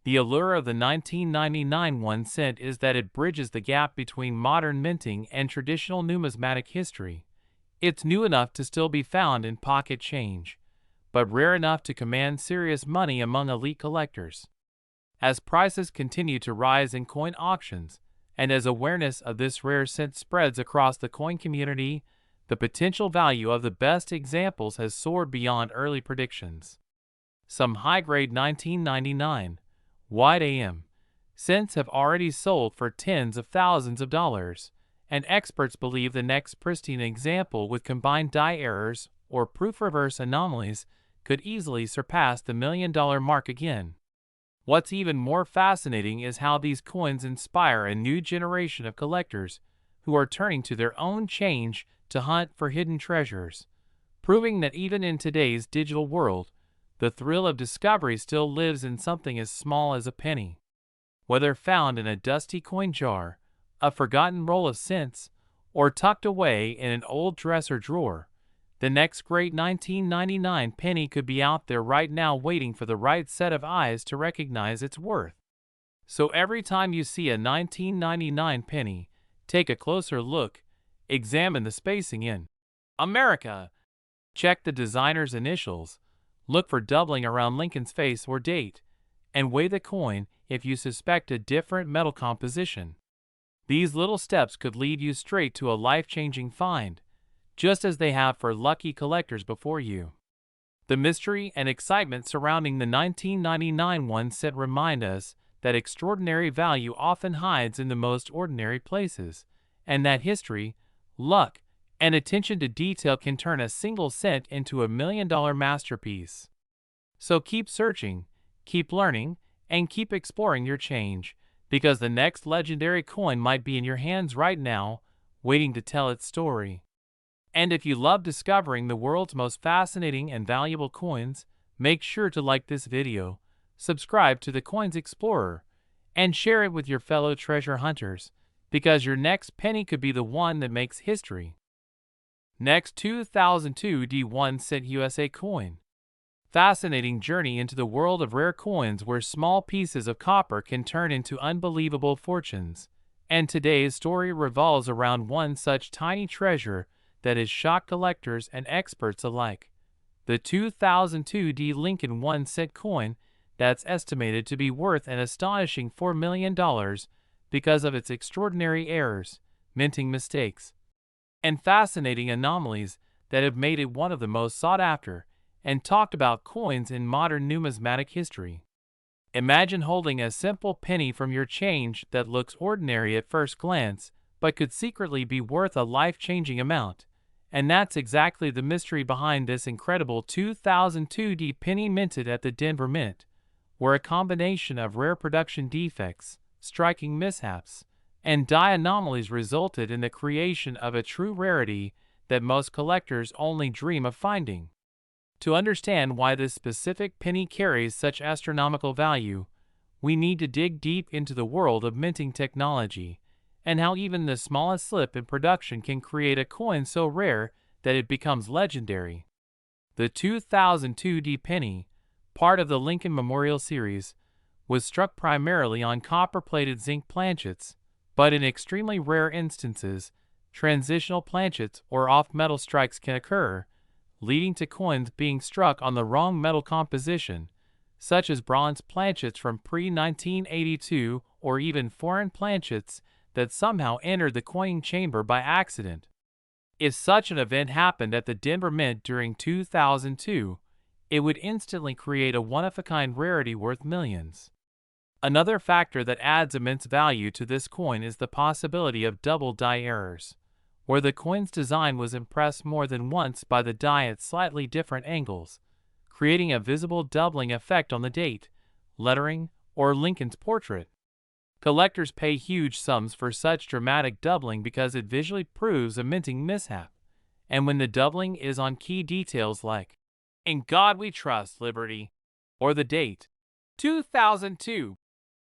The allure of the 1999 1 cent is that it bridges the gap between modern minting and traditional numismatic history. It's new enough to still be found in pocket change, but rare enough to command serious money among elite collectors. As prices continue to rise in coin auctions, and as awareness of this rare cent spreads across the coin community, the potential value of the best examples has soared beyond early predictions. Some high-grade 1999 wide AM cents have already sold for tens of thousands of dollars, and experts believe the next pristine example with combined die errors or proof reverse anomalies could easily surpass the $1 million mark again. What's even more fascinating is how these coins inspire a new generation of collectors who are turning to their own change to hunt for hidden treasures, proving that even in today's digital world, the thrill of discovery still lives in something as small as a penny. Whether found in a dusty coin jar, a forgotten roll of cents, or tucked away in an old dresser drawer, the next great 1999 penny could be out there right now waiting for the right set of eyes to recognize its worth. So every time you see a 1999 penny, take a closer look, examine the spacing in America, check the designer's initials, look for doubling around Lincoln's face or date, and weigh the coin if you suspect a different metal composition. These little steps could lead you straight to a life-changing find, just as they have for lucky collectors before you. The mystery and excitement surrounding the 1999 1 cent remind us that extraordinary value often hides in the most ordinary places, and that history, luck, and attention to detail can turn a single cent into $1 million masterpiece. So keep searching, keep learning, and keep exploring your change, because the next legendary coin might be in your hands right now, waiting to tell its story. And if you love discovering the world's most fascinating and valuable coins, make sure to like this video, subscribe to the Coins Explorer, and share it with your fellow treasure hunters, because your next penny could be the one that makes history. Next, 2002 D1 cent USA coin. Fascinating journey into the world of rare coins where small pieces of copper can turn into unbelievable fortunes. And today's story revolves around one such tiny treasure that has shocked collectors and experts alike. The 2002 D Lincoln 1 cent coin that's estimated to be worth an astonishing $4 million because of its extraordinary errors, minting mistakes, and fascinating anomalies that have made it one of the most sought after and talked about coins in modern numismatic history. Imagine holding a simple penny from your change that looks ordinary at first glance, but could secretly be worth a life-changing amount. And that's exactly the mystery behind this incredible 2002 D penny minted at the Denver Mint, where a combination of rare production defects, striking mishaps, and die anomalies resulted in the creation of a true rarity that most collectors only dream of finding. To understand why this specific penny carries such astronomical value, we need to dig deep into the world of minting technology, and how even the smallest slip in production can create a coin so rare that it becomes legendary. The 2002 D penny, part of the Lincoln Memorial Series, was struck primarily on copper-plated zinc planchets, but in extremely rare instances, transitional planchets or off-metal strikes can occur, leading to coins being struck on the wrong metal composition, such as bronze planchets from pre-1982 or even foreign planchets that somehow entered the coining chamber by accident. If such an event happened at the Denver Mint during 2002, it would instantly create a one-of-a-kind rarity worth millions. Another factor that adds immense value to this coin is the possibility of double die errors, where the coin's design was impressed more than once by the die at slightly different angles, creating a visible doubling effect on the date, lettering, or Lincoln's portrait. Collectors pay huge sums for such dramatic doubling because it visually proves a minting mishap, and when the doubling is on key details like "In God We Trust, Liberty," or the date 2002,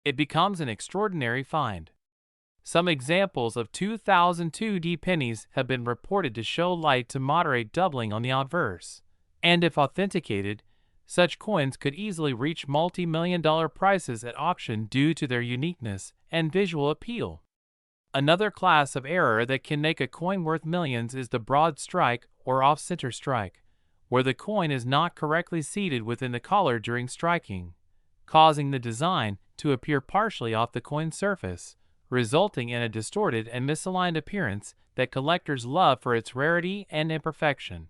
it becomes an extraordinary find. Some examples of 2002 pennies have been reported to show light to moderate doubling on the obverse, and if authenticated, such coins could easily reach multi-million-dollar prices at auction due to their uniqueness and visual appeal. Another class of error that can make a coin worth millions is the broad strike or off-center strike, where the coin is not correctly seated within the collar during striking, causing the design to appear partially off the coin's surface, resulting in a distorted and misaligned appearance that collectors love for its rarity and imperfection.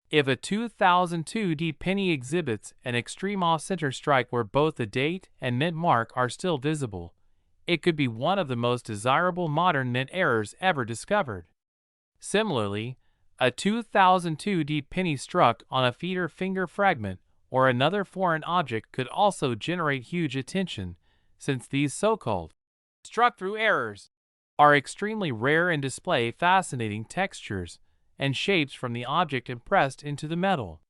If a 2002 penny exhibits an extreme off-center strike where both the date and mint mark are still visible, it could be one of the most desirable modern mint errors ever discovered. Similarly, a 2002 penny struck on a feeder finger fragment or another foreign object could also generate huge attention, since these so-called struck-through errors are extremely rare and display fascinating textures and shapes from the object impressed into the metal.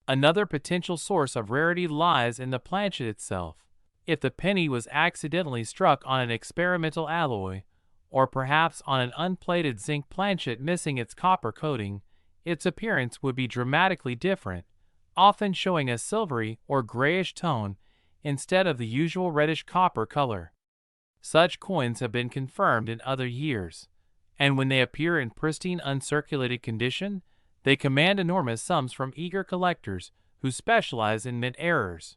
Another potential source of rarity lies in the planchet itself. If the penny was accidentally struck on an experimental alloy, or perhaps on an unplated zinc planchet missing its copper coating, its appearance would be dramatically different, often showing a silvery or grayish tone instead of the usual reddish copper color. Such coins have been confirmed in other years, and when they appear in pristine uncirculated condition, they command enormous sums from eager collectors who specialize in mint errors.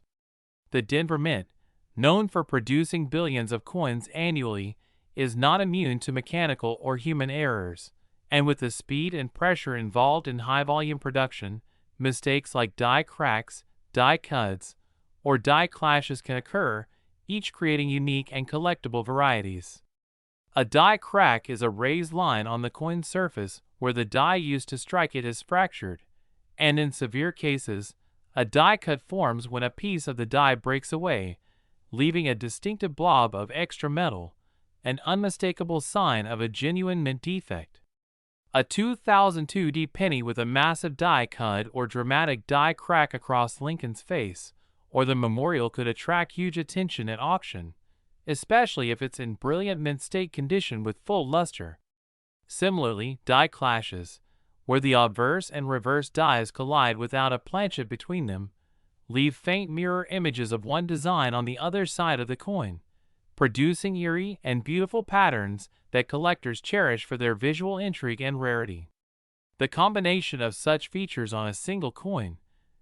The Denver Mint, known for producing billions of coins annually, is not immune to mechanical or human errors, and with the speed and pressure involved in high-volume production, mistakes like die cracks, die cuts, or die clashes can occur, each creating unique and collectible varieties. A die crack is a raised line on the coin's surface where the die used to strike it is fractured, and in severe cases, a die cut forms when a piece of the die breaks away, leaving a distinctive blob of extra metal, an unmistakable sign of a genuine mint defect. A 2002 penny with a massive die cut or dramatic die crack across Lincoln's face or the memorial could attract huge attention at auction, especially if it's in brilliant mint state condition with full luster. Similarly, die clashes, where the obverse and reverse dies collide without a planchet between them, leave faint mirror images of one design on the other side of the coin, producing eerie and beautiful patterns that collectors cherish for their visual intrigue and rarity. The combination of such features on a single coin,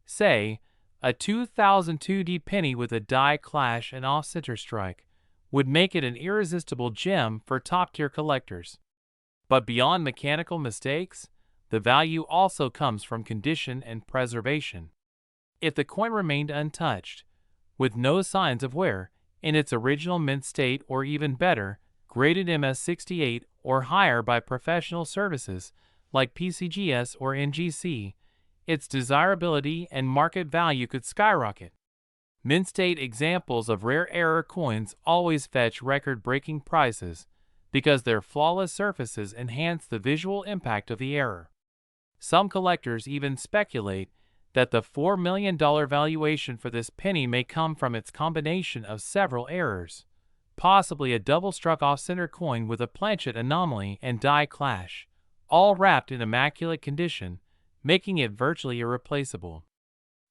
say, a 2002 penny with a die clash and off-center strike, would make it an irresistible gem for top-tier collectors. But beyond mechanical mistakes, the value also comes from condition and preservation. If the coin remained untouched, with no signs of wear, in its original mint state or even better, graded MS68 or higher by professional services like PCGS or NGC, its desirability and market value could skyrocket. Mint state examples of rare error coins always fetch record-breaking prices because their flawless surfaces enhance the visual impact of the error. Some collectors even speculate that the $4 million valuation for this penny may come from its combination of several errors, possibly a double-struck off-center coin with a planchet anomaly and die clash, all wrapped in immaculate condition, making it virtually irreplaceable.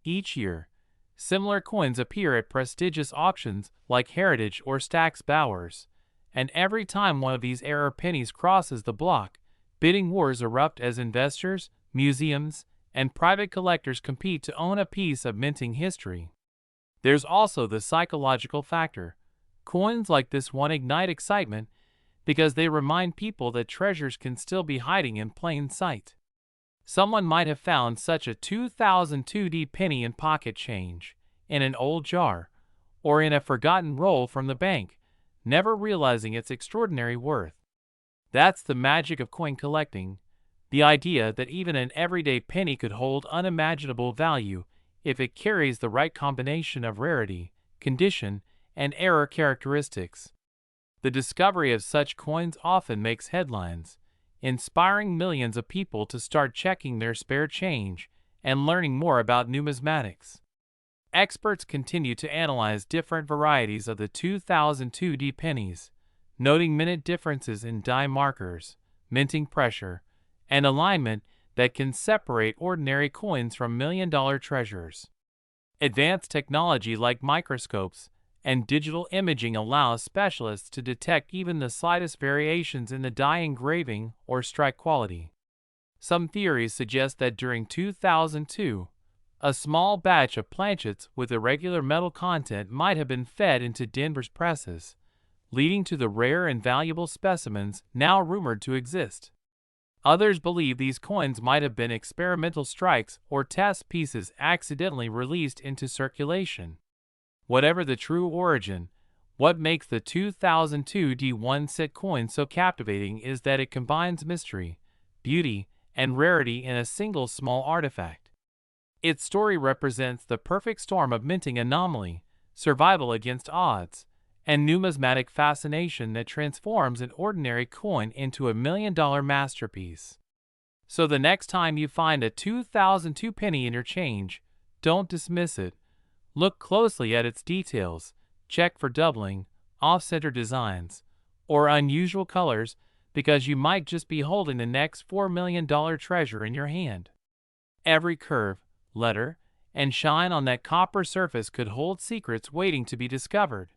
Each year, similar coins appear at prestigious auctions like Heritage or Stack's Bowers, and every time one of these error pennies crosses the block, bidding wars erupt as investors, museums, and private collectors compete to own a piece of minting history. There's also the psychological factor. Coins like this one ignite excitement because they remind people that treasures can still be hiding in plain sight. Someone might have found such a 2002 penny in pocket change, in an old jar, or in a forgotten roll from the bank, never realizing its extraordinary worth. That's the magic of coin collecting, the idea that even an everyday penny could hold unimaginable value if it carries the right combination of rarity, condition, and era characteristics. The discovery of such coins often makes headlines, inspiring millions of people to start checking their spare change and learning more about numismatics. Experts continue to analyze different varieties of the 2002 pennies, noting minute differences in die markers, minting pressure, and alignment that can separate ordinary coins from million-dollar treasures. Advanced technology like microscopes and digital imaging allows specialists to detect even the slightest variations in the die engraving or strike quality. Some theories suggest that during 2002, a small batch of planchets with irregular metal content might have been fed into Denver's presses, leading to the rare and valuable specimens now rumored to exist. Others believe these coins might have been experimental strikes or test pieces accidentally released into circulation. Whatever the true origin, what makes the 2002 D1 coin so captivating is that it combines mystery, beauty, and rarity in a single small artifact. Its story represents the perfect storm of minting anomaly, survival against odds, and numismatic fascination that transforms an ordinary coin into a million-dollar masterpiece. So the next time you find a 2002 penny in your change, don't dismiss it. Look closely at its details, check for doubling, off-center designs, or unusual colors, because you might just be holding the next $4 million treasure in your hand. Every curve, letter, and shine on that copper surface could hold secrets waiting to be discovered.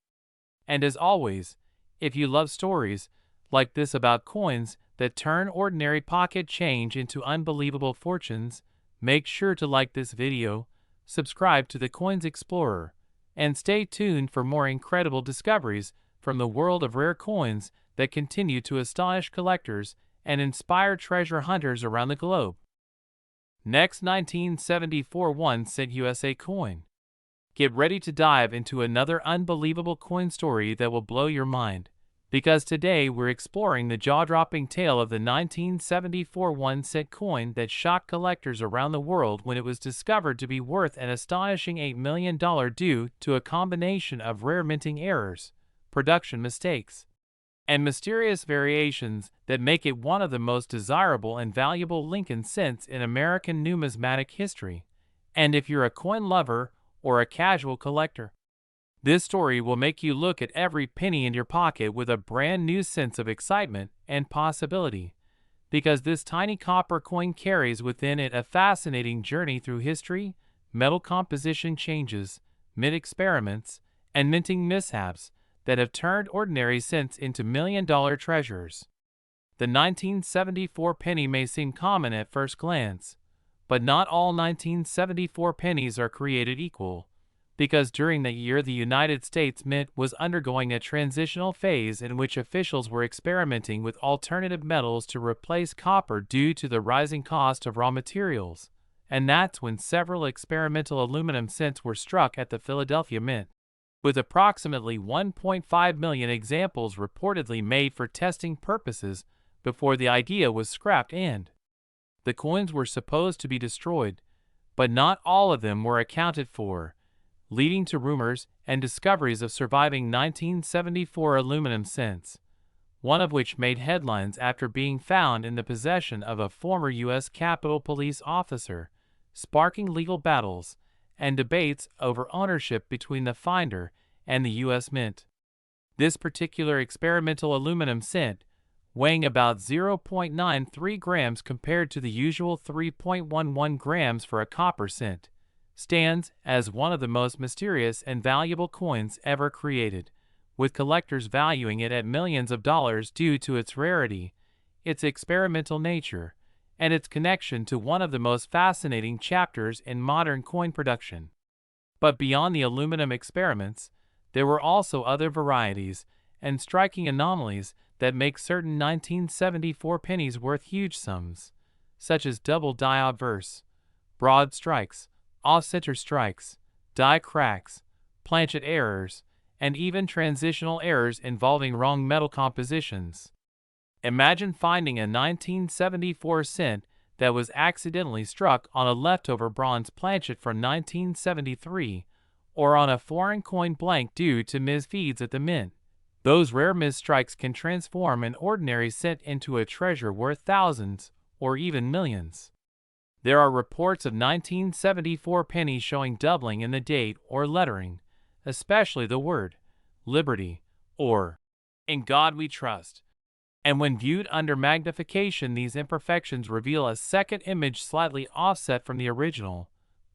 And as always, if you love stories like this about coins that turn ordinary pocket change into unbelievable fortunes, make sure to like this video, subscribe to the Coins Explorer, and stay tuned for more incredible discoveries from the world of rare coins that continue to astonish collectors and inspire treasure hunters around the globe. Next, 1974 1-cent USA coin. Get ready to dive into another unbelievable coin story that will blow your mind, because today we're exploring the jaw-dropping tale of the 1974 1-cent coin that shocked collectors around the world when it was discovered to be worth an astonishing $8 million due to a combination of rare minting errors, production mistakes, and mysterious variations that make it one of the most desirable and valuable Lincoln cents in American numismatic history. And if you're a coin lover or a casual collector, this story will make you look at every penny in your pocket with a brand new sense of excitement and possibility, because this tiny copper coin carries within it a fascinating journey through history, metal composition changes, mint experiments, and minting mishaps that have turned ordinary cents into million-dollar treasures. The 1974 penny may seem common at first glance, but not all 1974 pennies are created equal, because during that year the United States Mint was undergoing a transitional phase in which officials were experimenting with alternative metals to replace copper due to the rising cost of raw materials, and that's when several experimental aluminum cents were struck at the Philadelphia Mint, with approximately 1.5 million examples reportedly made for testing purposes before the idea was scrapped, and the coins were supposed to be destroyed, but not all of them were accounted for, leading to rumors and discoveries of surviving 1974 aluminum cents, one of which made headlines after being found in the possession of a former U.S. Capitol Police officer, sparking legal battles and debates over ownership between the finder and the U.S. Mint. This particular experimental aluminum cent, weighing about 0.93 grams compared to the usual 3.11 grams for a copper cent, stands as one of the most mysterious and valuable coins ever created, with collectors valuing it at millions of dollars due to its rarity, its experimental nature, and its connection to one of the most fascinating chapters in modern coin production. But beyond the aluminum experiments, there were also other varieties and striking anomalies that make certain 1974 pennies worth huge sums, such as double die obverse, broad strikes, off-center strikes, die cracks, planchet errors, and even transitional errors involving wrong metal compositions. Imagine finding a 1974 cent that was accidentally struck on a leftover bronze planchet from 1973, or on a foreign coin blank due to misfeeds at the mint. Those rare misstrikes can transform an ordinary cent into a treasure worth thousands, or even millions. There are reports of 1974 pennies showing doubling in the date or lettering, especially the word Liberty or In God We Trust. And when viewed under magnification, these imperfections reveal a second image slightly offset from the original,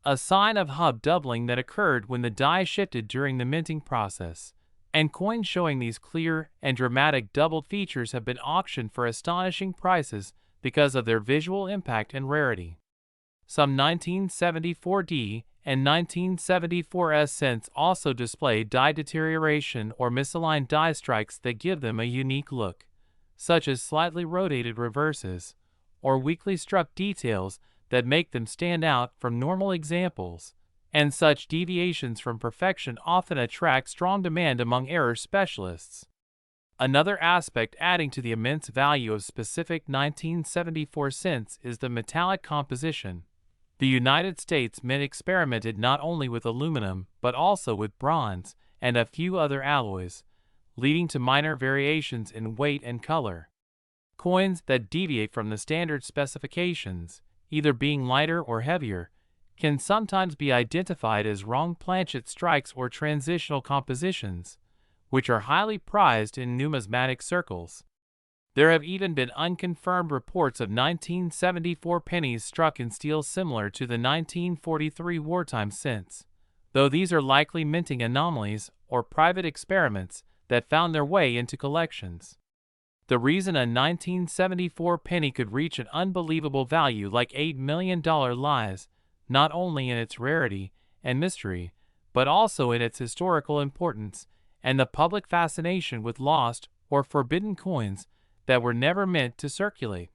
a sign of hub doubling that occurred when the die shifted during the minting process. And coins showing these clear and dramatic doubled features have been auctioned for astonishing prices because of their visual impact and rarity. Some 1974D and 1974S cents also display die deterioration or misaligned die strikes that give them a unique look, such as slightly rotated reverses or weakly struck details that make them stand out from normal examples. And such deviations from perfection often attract strong demand among error specialists. Another aspect adding to the immense value of specific 1974 cents is the metallic composition. The United States Mint experimented not only with aluminum but also with bronze and a few other alloys, leading to minor variations in weight and color. Coins that deviate from the standard specifications, either being lighter or heavier, can sometimes be identified as wrong planchet strikes or transitional compositions, which are highly prized in numismatic circles. There have even been unconfirmed reports of 1974 pennies struck in steel similar to the 1943 wartime cents, though these are likely minting anomalies or private experiments that found their way into collections. The reason a 1974 penny could reach an unbelievable value like $8 million lies not only in its rarity and mystery, but also in its historical importance and the public fascination with lost or forbidden coins that were never meant to circulate.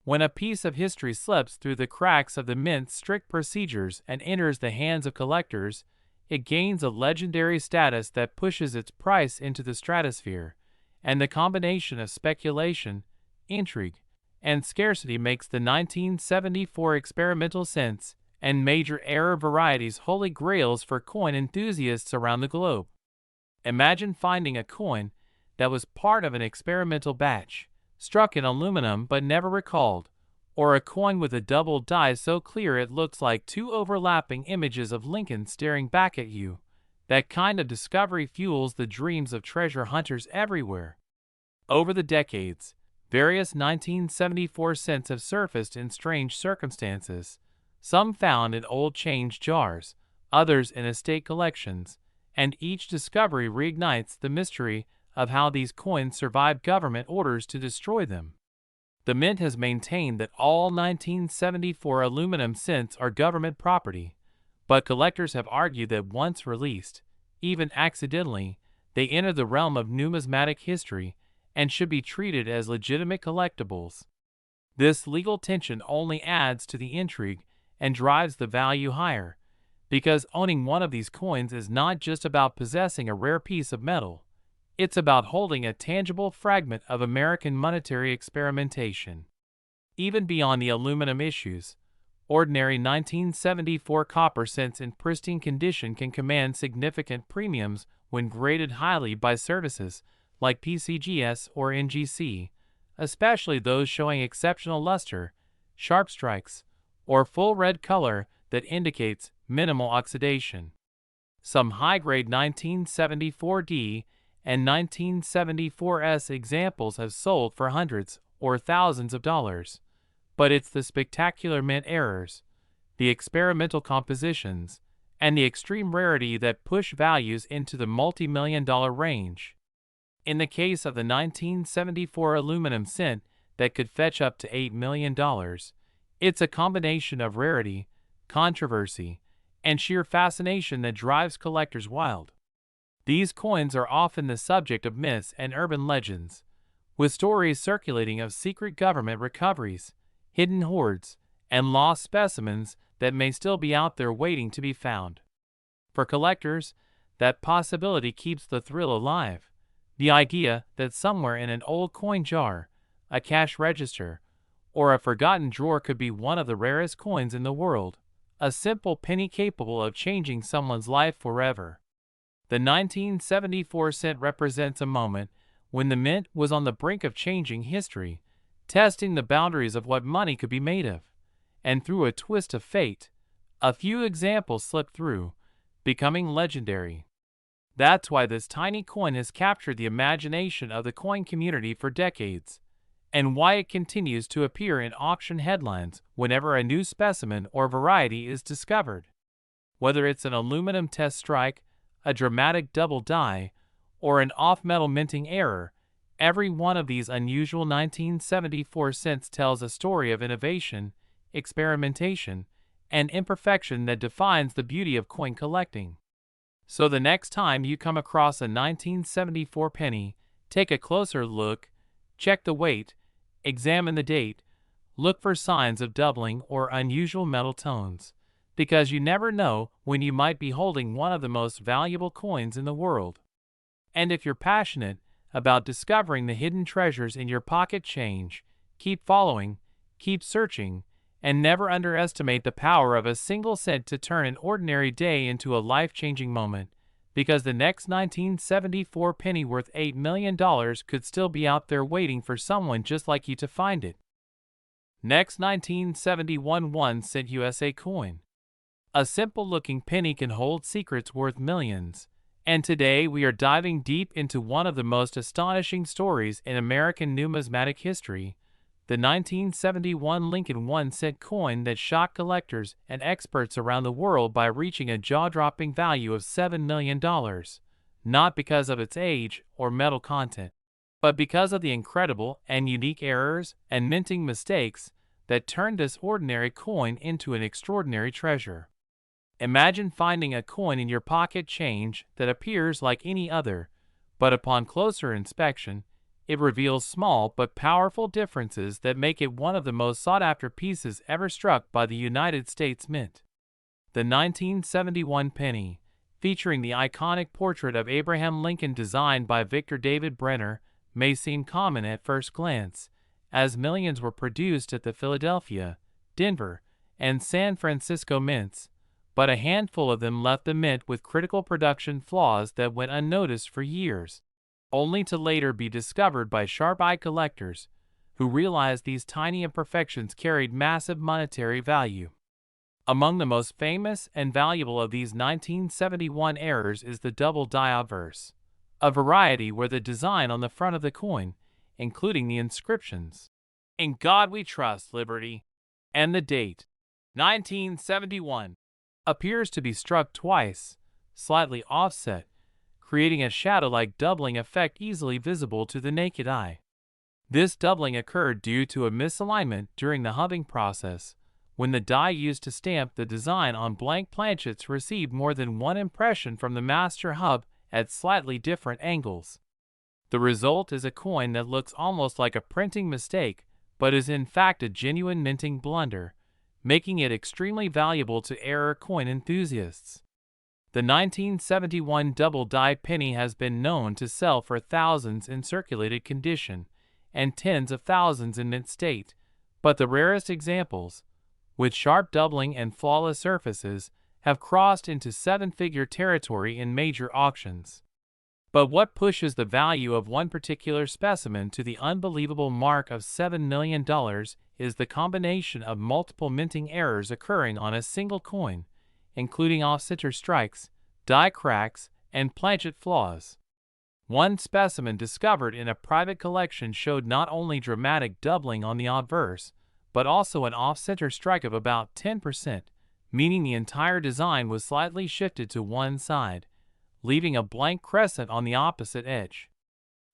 When a piece of history slips through the cracks of the mint's strict procedures and enters the hands of collectors, it gains a legendary status that pushes its price into the stratosphere, and the combination of speculation, intrigue, and scarcity makes the 1974 experimental cents and major error varieties holy grails for coin enthusiasts around the globe. Imagine finding a coin that was part of an experimental batch, struck in aluminum but never recalled, or a coin with a double die so clear it looks like two overlapping images of Lincoln staring back at you. That kind of discovery fuels the dreams of treasure hunters everywhere. Over the decades, various 1974 cents have surfaced in strange circumstances, some found in old change jars, others in estate collections, and each discovery reignites the mystery of how these coins survived government orders to destroy them. The Mint has maintained that all 1974 aluminum cents are government property, but collectors have argued that once released, even accidentally, they enter the realm of numismatic history and should be treated as legitimate collectibles. This legal tension only adds to the intrigue and drives the value higher, because owning one of these coins is not just about possessing a rare piece of metal. It's about holding a tangible fragment of American monetary experimentation. Even beyond the aluminum issues, ordinary 1974 copper cents in pristine condition can command significant premiums when graded highly by services like PCGS or NGC, especially those showing exceptional luster, sharp strikes, or full red color that indicates minimal oxidation. Some high-grade 1974D and 1974S examples have sold for hundreds or thousands of dollars, but it's the spectacular mint errors, the experimental compositions, and the extreme rarity that push values into the multi-million-dollar range. In the case of the 1974 aluminum cent that could fetch up to $8 million, it's a combination of rarity, controversy, and sheer fascination that drives collectors wild. These coins are often the subject of myths and urban legends, with stories circulating of secret government recoveries, hidden hoards, and lost specimens that may still be out there waiting to be found. For collectors, that possibility keeps the thrill alive. The idea that somewhere in an old coin jar, a cash register, or a forgotten drawer could be one of the rarest coins in the world, a simple penny capable of changing someone's life forever. The 1974 cent represents a moment when the mint was on the brink of changing history, testing the boundaries of what money could be made of. And through a twist of fate, a few examples slipped through, becoming legendary. That's why this tiny coin has captured the imagination of the coin community for decades, and why it continues to appear in auction headlines whenever a new specimen or variety is discovered. Whether it's an aluminum test strike, a dramatic double die, or an off-metal minting error, every one of these unusual 1974 cents tells a story of innovation, experimentation, and imperfection that defines the beauty of coin collecting. So the next time you come across a 1974 penny, take a closer look, check the weight, examine the date, look for signs of doubling or unusual metal tones, because you never know when you might be holding one of the most valuable coins in the world. And if you're passionate about discovering the hidden treasures in your pocket change, keep following, keep searching, and never underestimate the power of a single cent to turn an ordinary day into a life-changing moment, because the next 1974 penny worth $8 million could still be out there waiting for someone just like you to find it. Next, 1971 1-cent USA coin. A simple-looking penny can hold secrets worth millions, and today we are diving deep into one of the most astonishing stories in American numismatic history, the 1971 Lincoln 1-cent coin that shocked collectors and experts around the world by reaching a jaw-dropping value of $7 million, not because of its age or metal content, but because of the incredible and unique errors and minting mistakes that turned this ordinary coin into an extraordinary treasure. Imagine finding a coin in your pocket change that appears like any other, but upon closer inspection, it reveals small but powerful differences that make it one of the most sought-after pieces ever struck by the United States Mint. The 1971 penny, featuring the iconic portrait of Abraham Lincoln designed by Victor David Brenner, may seem common at first glance, as millions were produced at the Philadelphia, Denver, and San Francisco mints, but a handful of them left the mint with critical production flaws that went unnoticed for years, only to later be discovered by sharp-eyed collectors who realized these tiny imperfections carried massive monetary value. Among the most famous and valuable of these 1971 errors is the double die obverse, a variety where the design on the front of the coin, including the inscriptions, "In God We Trust, Liberty," and the date, 1971, appears to be struck twice, slightly offset, creating a shadow-like doubling effect easily visible to the naked eye. This doubling occurred due to a misalignment during the hubbing process, when the die used to stamp the design on blank planchets received more than one impression from the master hub at slightly different angles. The result is a coin that looks almost like a printing mistake, but is in fact a genuine minting blunder, making it extremely valuable to error coin enthusiasts. The 1971 double die penny has been known to sell for thousands in circulated condition and tens of thousands in mint state, but the rarest examples, with sharp doubling and flawless surfaces, have crossed into seven-figure territory in major auctions. But what pushes the value of one particular specimen to the unbelievable mark of $7 million is the combination of multiple minting errors occurring on a single coin, including off-center strikes, die cracks, and planchet flaws. One specimen discovered in a private collection showed not only dramatic doubling on the obverse, but also an off-center strike of about 10%, meaning the entire design was slightly shifted to one side, leaving a blank crescent on the opposite edge.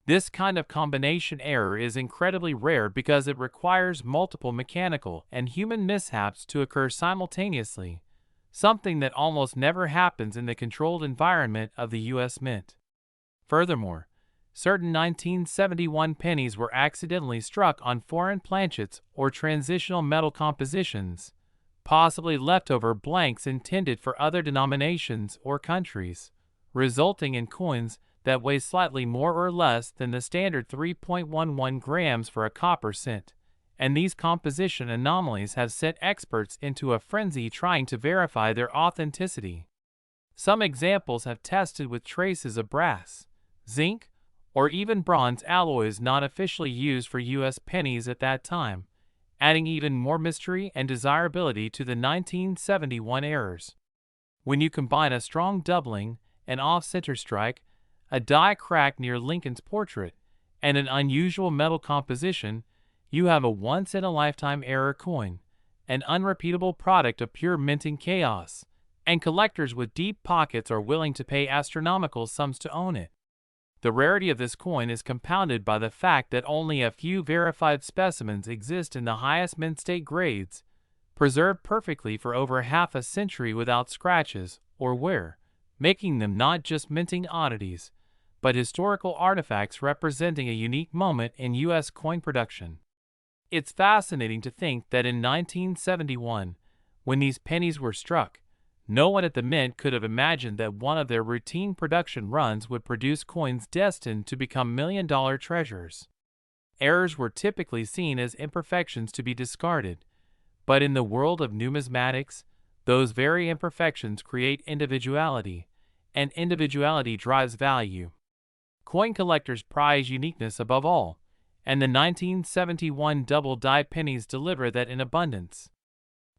This kind of combination error is incredibly rare because it requires multiple mechanical and human mishaps to occur simultaneously, something that almost never happens in the controlled environment of the U.S. Mint. Furthermore, certain 1971 pennies were accidentally struck on foreign planchets or transitional metal compositions, possibly leftover blanks intended for other denominations or countries, resulting in coins that weigh slightly more or less than the standard 3.11 grams for a copper cent. And these composition anomalies have sent experts into a frenzy trying to verify their authenticity. Some examples have tested with traces of brass, zinc, or even bronze alloys not officially used for U.S. pennies at that time, adding even more mystery and desirability to the 1971 errors. When you combine a strong doubling, an off-center strike, a die crack near Lincoln's portrait, and an unusual metal composition, you have a once-in-a-lifetime error coin, an unrepeatable product of pure minting chaos, and collectors with deep pockets are willing to pay astronomical sums to own it. The rarity of this coin is compounded by the fact that only a few verified specimens exist in the highest mint state grades, preserved perfectly for over half a century without scratches or wear, making them not just minting oddities, but historical artifacts representing a unique moment in U.S. coin production. It's fascinating to think that in 1971, when these pennies were struck, no one at the mint could have imagined that one of their routine production runs would produce coins destined to become million-dollar treasures. Errors were typically seen as imperfections to be discarded, but in the world of numismatics, those very imperfections create individuality, and individuality drives value. Coin collectors prize uniqueness above all, and the 1971 double-die pennies deliver that in abundance.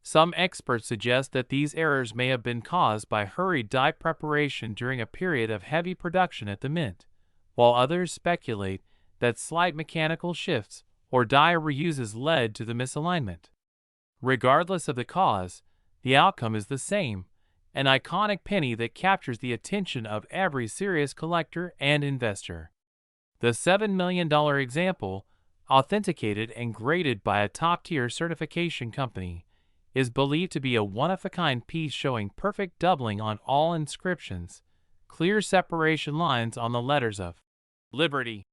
Some experts suggest that these errors may have been caused by hurried die preparation during a period of heavy production at the mint, while others speculate that slight mechanical shifts or die reuses led to the misalignment. Regardless of the cause, the outcome is the same, an iconic penny that captures the attention of every serious collector and investor. The $7 million example, authenticated and graded by a top-tier certification company, is believed to be a one-of-a-kind piece showing perfect doubling on all inscriptions, clear separation lines on the letters of Liberty,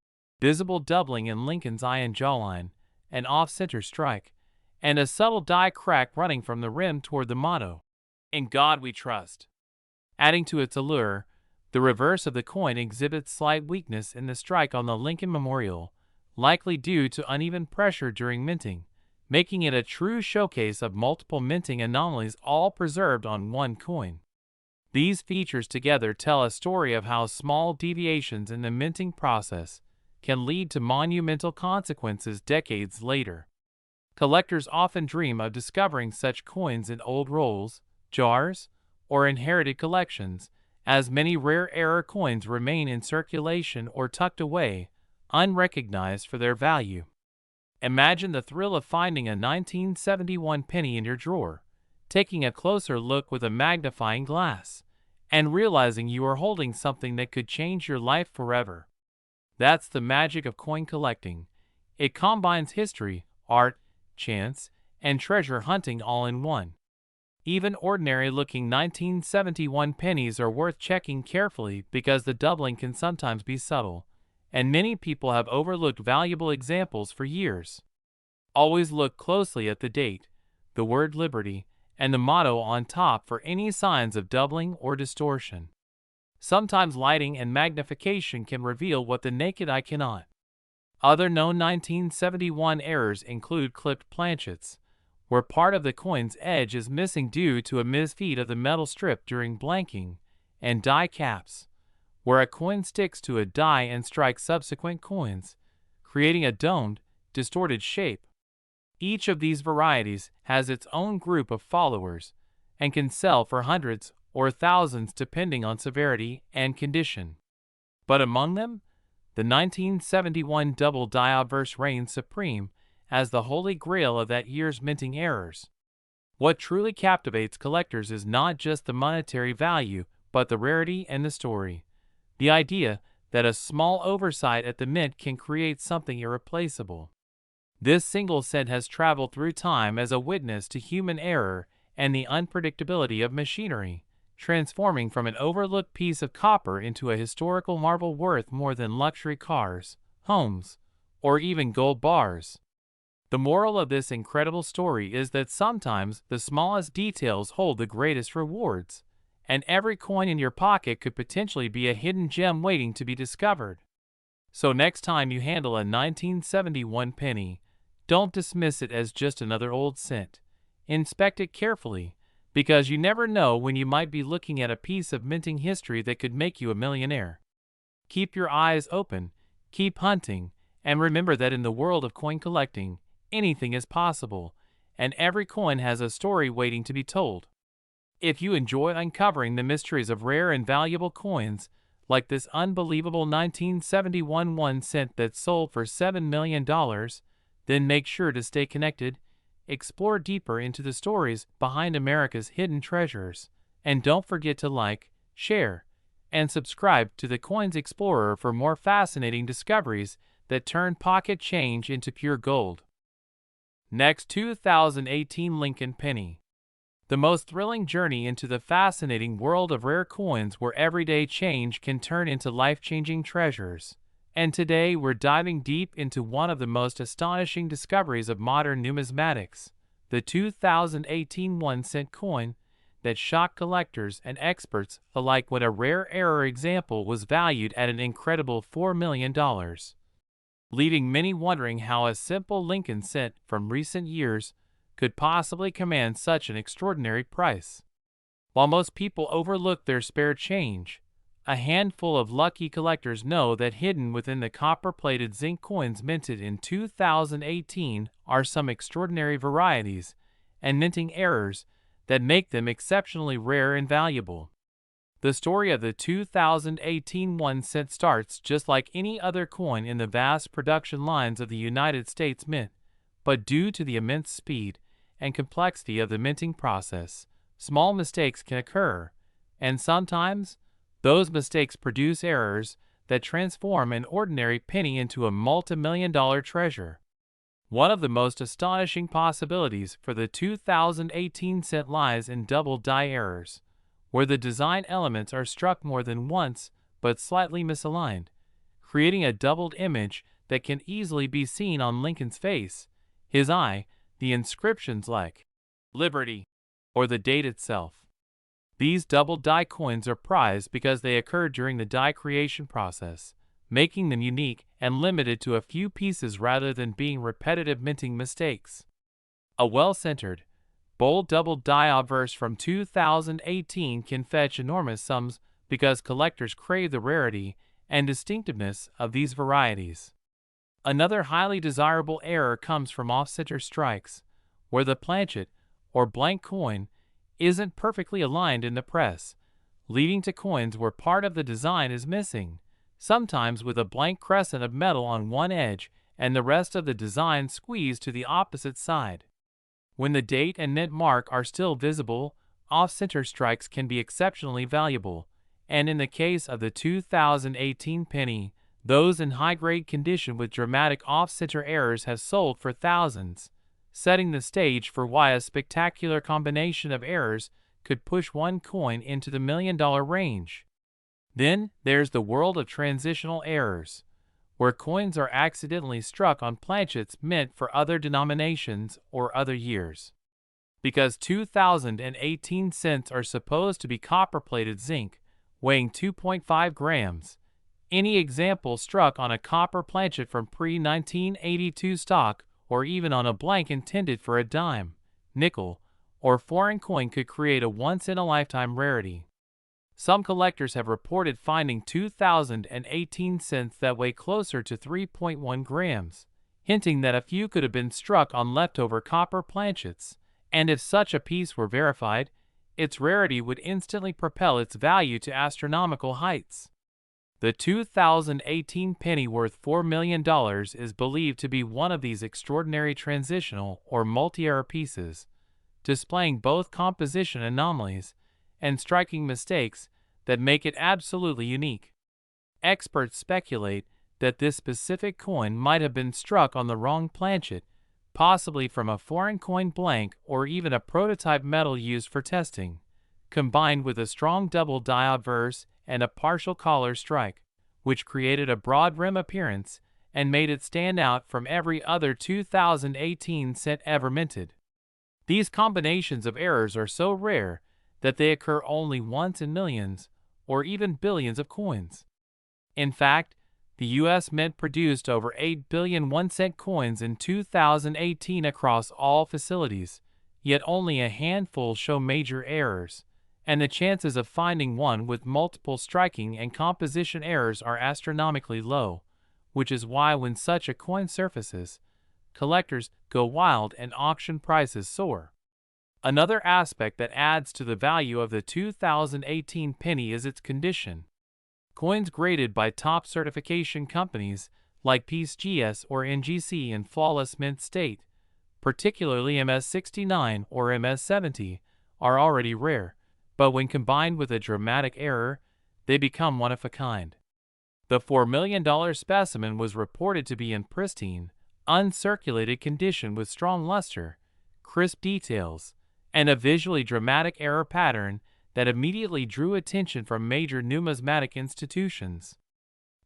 visible doubling in Lincoln's eye and jawline, an off-center strike, and a subtle die crack running from the rim toward the motto, "In God We Trust." Adding to its allure, the reverse of the coin exhibits slight weakness in the strike on the Lincoln Memorial, likely due to uneven pressure during minting, making it a true showcase of multiple minting anomalies all preserved on one coin. These features together tell a story of how small deviations in the minting process can lead to monumental consequences decades later. Collectors often dream of discovering such coins in old rolls, jars, or inherited collections, as many rare error coins remain in circulation or tucked away, unrecognized for their value. Imagine the thrill of finding a 1971 penny in your drawer, taking a closer look with a magnifying glass, and realizing you are holding something that could change your life forever. That's the magic of coin collecting. It combines history, art, chance, and treasure hunting all in one. Even ordinary-looking 1971 pennies are worth checking carefully because the doubling can sometimes be subtle, and many people have overlooked valuable examples for years. Always look closely at the date, the word Liberty, and the motto on top for any signs of doubling or distortion. Sometimes lighting and magnification can reveal what the naked eye cannot. Other known 1971 errors include clipped planchets, where part of the coin's edge is missing due to a misfeed of the metal strip during blanking, and die caps, where a coin sticks to a die and strikes subsequent coins, creating a domed, distorted shape. Each of these varieties has its own group of followers and can sell for hundreds or thousands depending on severity and condition. But among them, the 1971 double die obverse reigns supreme as the holy grail of that year's minting errors. What truly captivates collectors is not just the monetary value, but the rarity and the story. The idea that a small oversight at the mint can create something irreplaceable. This single cent has traveled through time as a witness to human error and the unpredictability of machinery, transforming from an overlooked piece of copper into a historical marvel worth more than luxury cars, homes, or even gold bars. The moral of this incredible story is that sometimes the smallest details hold the greatest rewards, and every coin in your pocket could potentially be a hidden gem waiting to be discovered. So next time you handle a 1971 penny, don't dismiss it as just another old cent. Inspect it carefully, because you never know when you might be looking at a piece of minting history that could make you a millionaire. Keep your eyes open, keep hunting, and remember that in the world of coin collecting, anything is possible, and every coin has a story waiting to be told. If you enjoy uncovering the mysteries of rare and valuable coins, like this unbelievable 1971 1 cent that sold for $7 million, then make sure to stay connected, explore deeper into the stories behind America's hidden treasures, and don't forget to like, share, and subscribe to the Coins Explorer for more fascinating discoveries that turn pocket change into pure gold. Next, 2018 Lincoln Penny. The most thrilling journey into the fascinating world of rare coins where everyday change can turn into life-changing treasures. And today we're diving deep into one of the most astonishing discoveries of modern numismatics, the 2018 1-cent coin that shocked collectors and experts alike when a rare error example was valued at an incredible $4 million. Leaving many wondering how a simple Lincoln cent from recent years could possibly command such an extraordinary price. While most people overlook their spare change, a handful of lucky collectors know that hidden within the copper-plated zinc coins minted in 2018 are some extraordinary varieties and minting errors that make them exceptionally rare and valuable. The story of the 2018 1 cent starts just like any other coin in the vast production lines of the United States Mint, but due to the immense speed and complexity of the minting process, small mistakes can occur, and sometimes those mistakes produce errors that transform an ordinary penny into a multi-million-dollar treasure. One of the most astonishing possibilities for the 2018 cent lies in double die errors, where the design elements are struck more than once but slightly misaligned, creating a doubled image that can easily be seen on Lincoln's face, his eye, the inscriptions like Liberty, or the date itself. These double die coins are prized because they occur during the die creation process, making them unique and limited to a few pieces rather than being repetitive minting mistakes. A well-centered, bold double die obverse from 2018 can fetch enormous sums because collectors crave the rarity and distinctiveness of these varieties. Another highly desirable error comes from off-center strikes, where the planchet, or blank coin, isn't perfectly aligned in the press, leading to coins where part of the design is missing, sometimes with a blank crescent of metal on one edge and the rest of the design squeezed to the opposite side. When the date and mint mark are still visible, off-center strikes can be exceptionally valuable, and in the case of the 2018 penny, those in high-grade condition with dramatic off-center errors have sold for thousands, setting the stage for why a spectacular combination of errors could push one coin into the million-dollar range. Then there's the world of transitional errors, where coins are accidentally struck on planchets meant for other denominations or other years. Because 2018 cents are supposed to be copper-plated zinc, weighing 2.5 grams, any example struck on a copper planchet from pre-1982 stock or even on a blank intended for a dime, nickel, or foreign coin could create a once-in-a-lifetime rarity. Some collectors have reported finding 2018 cents that weigh closer to 3.1 grams, hinting that a few could have been struck on leftover copper planchets, and if such a piece were verified, its rarity would instantly propel its value to astronomical heights. The 2018 penny worth $4 million is believed to be one of these extraordinary transitional or multi-error pieces, displaying both composition anomalies and striking mistakes that make it absolutely unique. Experts speculate that this specific coin might have been struck on the wrong planchet, possibly from a foreign coin blank or even a prototype metal used for testing, combined with a strong double die obverse and a partial collar strike, which created a broad rim appearance and made it stand out from every other 2018 cent ever minted. These combinations of errors are so rare that they occur only once in millions or even billions of coins. In fact, the U.S. Mint produced over 8 billion 1-cent coins in 2018 across all facilities, yet only a handful show major errors, and the chances of finding one with multiple striking and composition errors are astronomically low, which is why when such a coin surfaces, collectors go wild and auction prices soar. Another aspect that adds to the value of the 2018 penny is its condition. Coins graded by top certification companies like PCGS or NGC in flawless mint state, particularly MS69 or MS70, are already rare, but when combined with a dramatic error, they become one of a kind. The $4 million specimen was reported to be in pristine, uncirculated condition with strong luster, crisp details, and a visually dramatic error pattern that immediately drew attention from major numismatic institutions.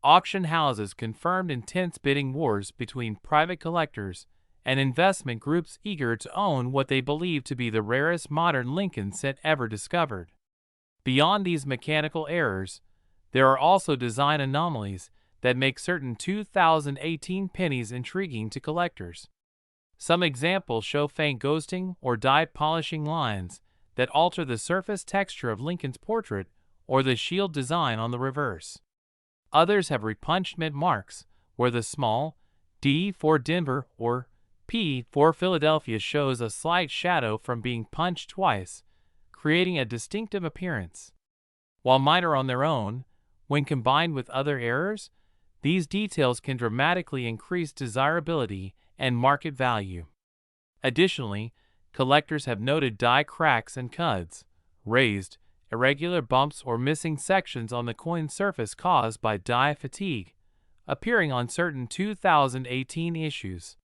Auction houses confirmed intense bidding wars between private collectors and investment groups eager to own what they believe to be the rarest modern Lincoln cent ever discovered. Beyond these mechanical errors, there are also design anomalies that make certain 2018 pennies intriguing to collectors. Some examples show faint ghosting or dye polishing lines that alter the surface texture of Lincoln's portrait or the shield design on the reverse. Others have repunched mint marks, where the small D for Denver or P for Philadelphia shows a slight shadow from being punched twice, creating a distinctive appearance. While minor on their own, when combined with other errors, these details can dramatically increase desirability and market value. Additionally, collectors have noted die cracks and cuds, raised, irregular bumps or missing sections on the coin surface caused by die fatigue, appearing on certain 2018 issues.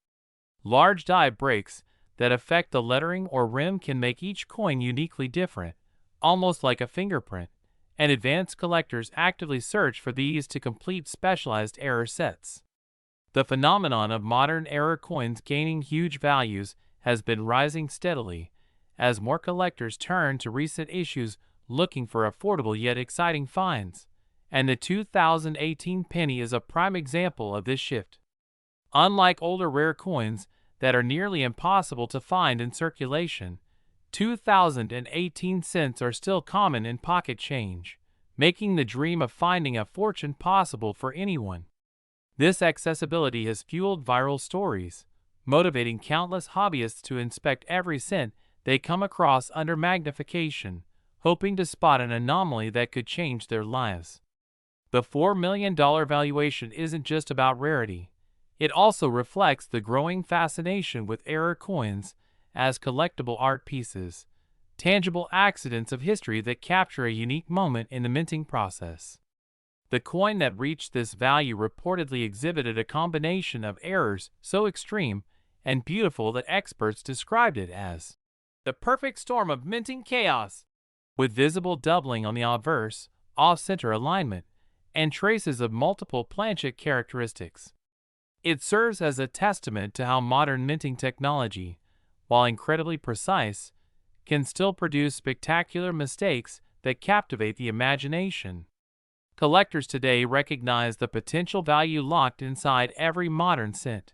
Large die breaks that affect the lettering or rim can make each coin uniquely different, almost like a fingerprint, and advanced collectors actively search for these to complete specialized error sets. The phenomenon of modern error coins gaining huge values has been rising steadily, as more collectors turn to recent issues looking for affordable yet exciting finds, and the 2018 penny is a prime example of this shift. Unlike older rare coins that are nearly impossible to find in circulation, 2018 cents are still common in pocket change, making the dream of finding a fortune possible for anyone. This accessibility has fueled viral stories, motivating countless hobbyists to inspect every cent they come across under magnification, hoping to spot an anomaly that could change their lives. The $4 million valuation isn't just about rarity. It also reflects the growing fascination with error coins as collectible art pieces, tangible accidents of history that capture a unique moment in the minting process. The coin that reached this value reportedly exhibited a combination of errors so extreme and beautiful that experts described it as the perfect storm of minting chaos, with visible doubling on the obverse, off-center alignment, and traces of multiple planchet characteristics. It serves as a testament to how modern minting technology, while incredibly precise, can still produce spectacular mistakes that captivate the imagination. Collectors today recognize the potential value locked inside every modern cent,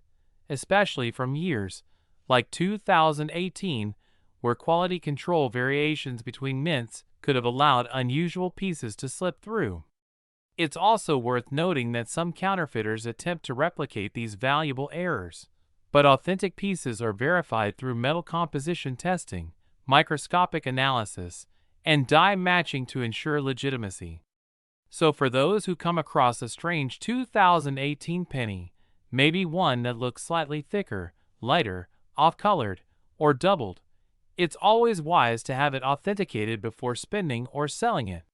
especially from years like 2018, where quality control variations between mints could have allowed unusual pieces to slip through. It's also worth noting that some counterfeiters attempt to replicate these valuable errors, but authentic pieces are verified through metal composition testing, microscopic analysis, and die matching to ensure legitimacy. So for those who come across a strange 2018 penny, maybe one that looks slightly thicker, lighter, off-colored, or doubled, it's always wise to have it authenticated before spending or selling it.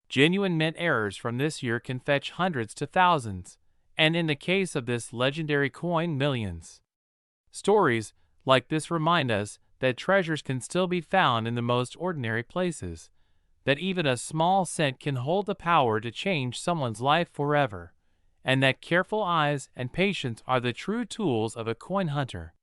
Genuine mint errors from this year can fetch hundreds to thousands, and in the case of this legendary coin, millions. Stories like this remind us that treasures can still be found in the most ordinary places, that even a small cent can hold the power to change someone's life forever, and that careful eyes and patience are the true tools of a coin hunter.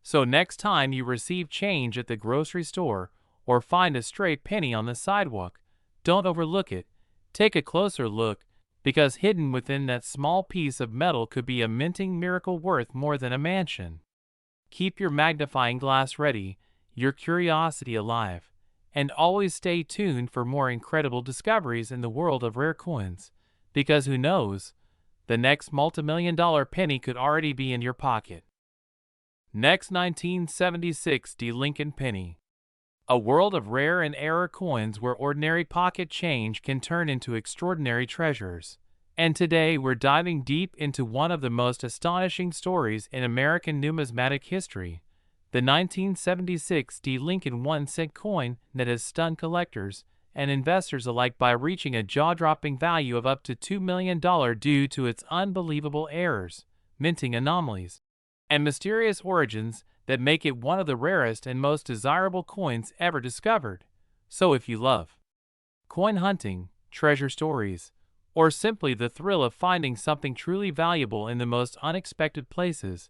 So next time you receive change at the grocery store or find a stray penny on the sidewalk, don't overlook it. Take a closer look, because hidden within that small piece of metal could be a minting miracle worth more than a mansion. Keep your magnifying glass ready, your curiosity alive, and always stay tuned for more incredible discoveries in the world of rare coins, because who knows, the next multimillion-dollar penny could already be in your pocket. Next, 1976 Lincoln Penny. A world of rare and error coins where ordinary pocket change can turn into extraordinary treasures. And today we're diving deep into one of the most astonishing stories in American numismatic history, the 1976 Lincoln 1-cent coin that has stunned collectors and investors alike by reaching a jaw-dropping value of up to $2 million due to its unbelievable errors, minting anomalies, and mysterious origins that make it one of the rarest and most desirable coins ever discovered. So if you love coin hunting, treasure stories, or simply the thrill of finding something truly valuable in the most unexpected places,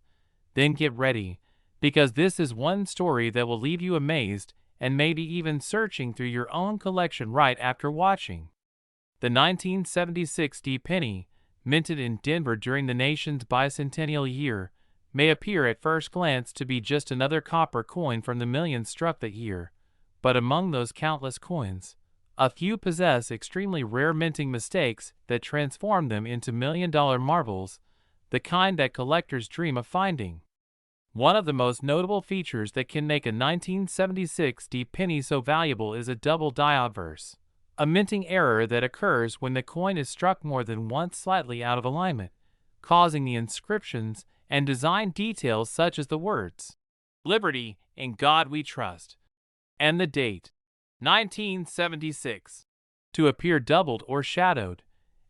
then get ready, because this is one story that will leave you amazed and maybe even searching through your own collection right after watching. The 1976 penny, minted in Denver during the nation's bicentennial year, may appear at first glance to be just another copper coin from the millions struck that year, but among those countless coins, a few possess extremely rare minting mistakes that transform them into million-dollar marvels, the kind that collectors dream of finding. One of the most notable features that can make a 1976 penny so valuable is a double die obverse, a minting error that occurs when the coin is struck more than once slightly out of alignment, causing the inscriptions and design details such as the words, "Liberty, in God we trust," and the date, 1976, to appear doubled or shadowed,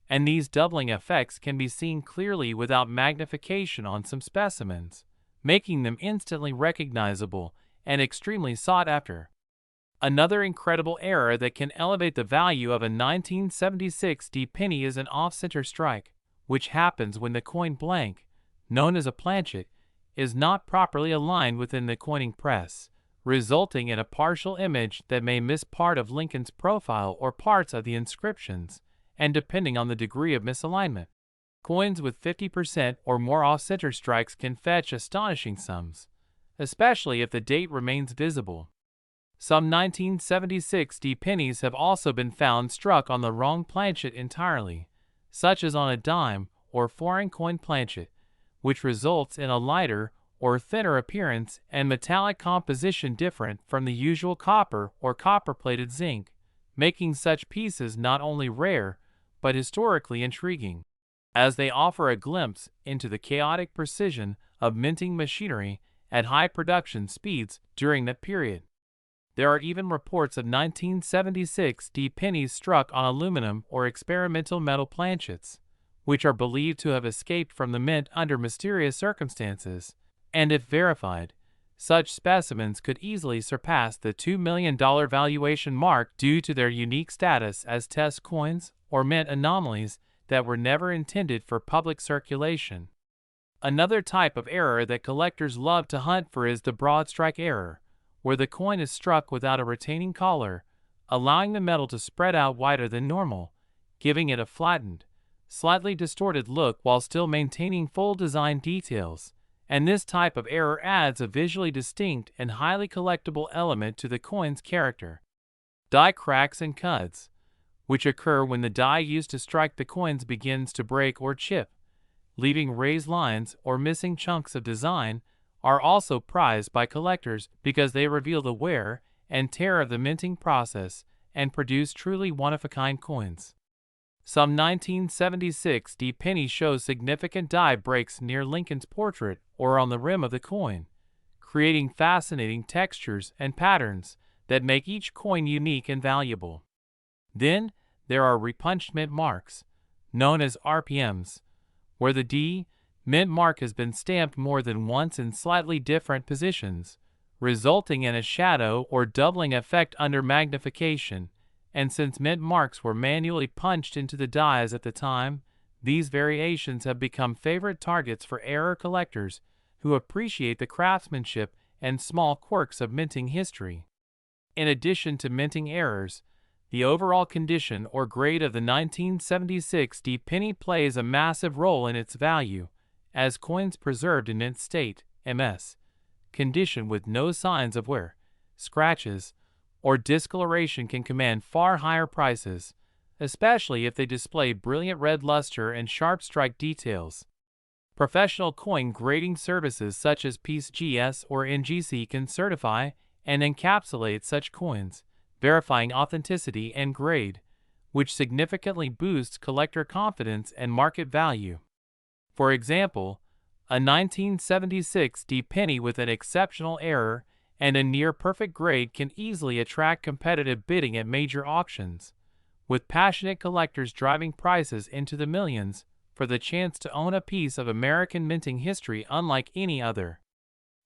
and these doubling effects can be seen clearly without magnification on some specimens, making them instantly recognizable and extremely sought after. Another incredible error that can elevate the value of a 1976 penny is an off-center strike, which happens when the coin blank, known as a planchet, is not properly aligned within the coining press, resulting in a partial image that may miss part of Lincoln's profile or parts of the inscriptions, and depending on the degree of misalignment, coins with 50% or more off-center strikes can fetch astonishing sums, especially if the date remains visible. Some 1976 pennies have also been found struck on the wrong planchet entirely, such as on a dime or foreign coin planchet, which results in a lighter or thinner appearance and metallic composition different from the usual copper or copper-plated zinc, making such pieces not only rare but historically intriguing, as they offer a glimpse into the chaotic precision of minting machinery at high production speeds during that period. There are even reports of 1976 pennies struck on aluminum or experimental metal planchets, which are believed to have escaped from the mint under mysterious circumstances, and if verified, such specimens could easily surpass the $2 million valuation mark due to their unique status as test coins or mint anomalies that were never intended for public circulation. Another type of error that collectors love to hunt for is the broad strike error, where the coin is struck without a retaining collar, allowing the metal to spread out wider than normal, giving it a flattened, slightly distorted look while still maintaining full design details, and this type of error adds a visually distinct and highly collectible element to the coin's character. Die cracks and cuts, which occur when the die used to strike the coins begins to break or chip, leaving raised lines or missing chunks of design, are also prized by collectors because they reveal the wear and tear of the minting process and produce truly one-of-a-kind coins. Some 1976 penny shows significant die breaks near Lincoln's portrait or on the rim of the coin, creating fascinating textures and patterns that make each coin unique and valuable. Then, there are repunched mint marks, known as RPMs, where the mint mark has been stamped more than once in slightly different positions, resulting in a shadow or doubling effect under magnification, and since mint marks were manually punched into the dies at the time, these variations have become favorite targets for error collectors who appreciate the craftsmanship and small quirks of minting history. In addition to minting errors, the overall condition or grade of the 1976 D penny plays a massive role in its value, as coins preserved in mint state (MS) condition with no signs of wear, scratches, or discoloration can command far higher prices, especially if they display brilliant red luster and sharp strike details. Professional coin grading services such as PCGS or NGC can certify and encapsulate such coins, verifying authenticity and grade, which significantly boosts collector confidence and market value. For example, a 1976 D penny with an exceptional error and a near-perfect grade can easily attract competitive bidding at major auctions, with passionate collectors driving prices into the millions for the chance to own a piece of American minting history unlike any other.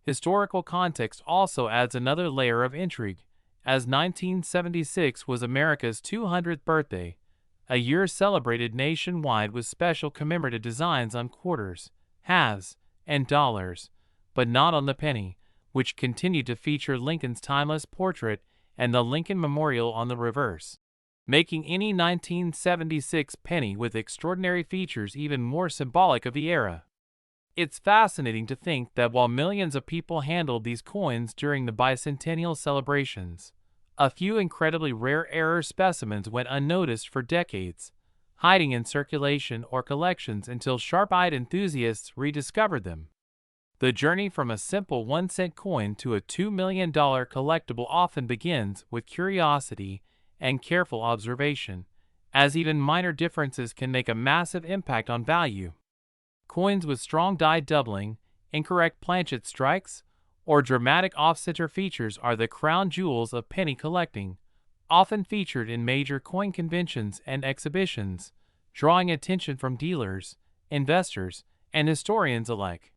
Historical context also adds another layer of intrigue, as 1976 was America's 200th birthday, a year celebrated nationwide with special commemorative designs on quarters, halves, and dollars, but not on the penny, which continued to feature Lincoln's timeless portrait and the Lincoln Memorial on the reverse, making any 1976 penny with extraordinary features even more symbolic of the era. It's fascinating to think that while millions of people handled these coins during the bicentennial celebrations, a few incredibly rare error specimens went unnoticed for decades, hiding in circulation or collections until sharp-eyed enthusiasts rediscovered them. The journey from a simple 1-cent coin to a $2 million collectible often begins with curiosity and careful observation, as even minor differences can make a massive impact on value. Coins with strong die doubling, incorrect planchet strikes, or dramatic off-center features are the crown jewels of penny collecting, often featured in major coin conventions and exhibitions, drawing attention from dealers, investors, and historians alike.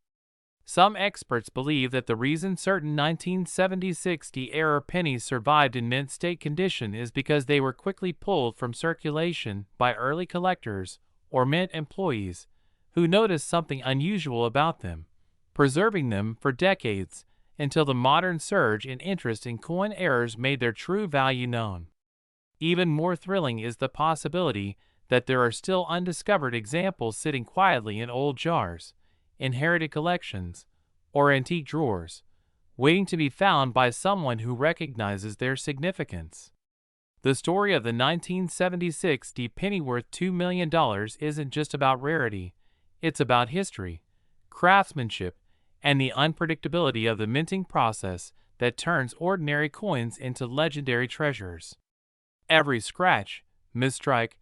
Some experts believe that the reason certain 1976 D-era pennies survived in mint state condition is because they were quickly pulled from circulation by early collectors or mint employees who noticed something unusual about them, preserving them for decades until the modern surge in interest in coin errors made their true value known. Even more thrilling is the possibility that there are still undiscovered examples sitting quietly in old jars, inherited collections, or antique drawers, waiting to be found by someone who recognizes their significance. The story of the 1976 D penny worth $2 million isn't just about rarity, it's about history, craftsmanship, and the unpredictability of the minting process that turns ordinary coins into legendary treasures. Every scratch, misstrike,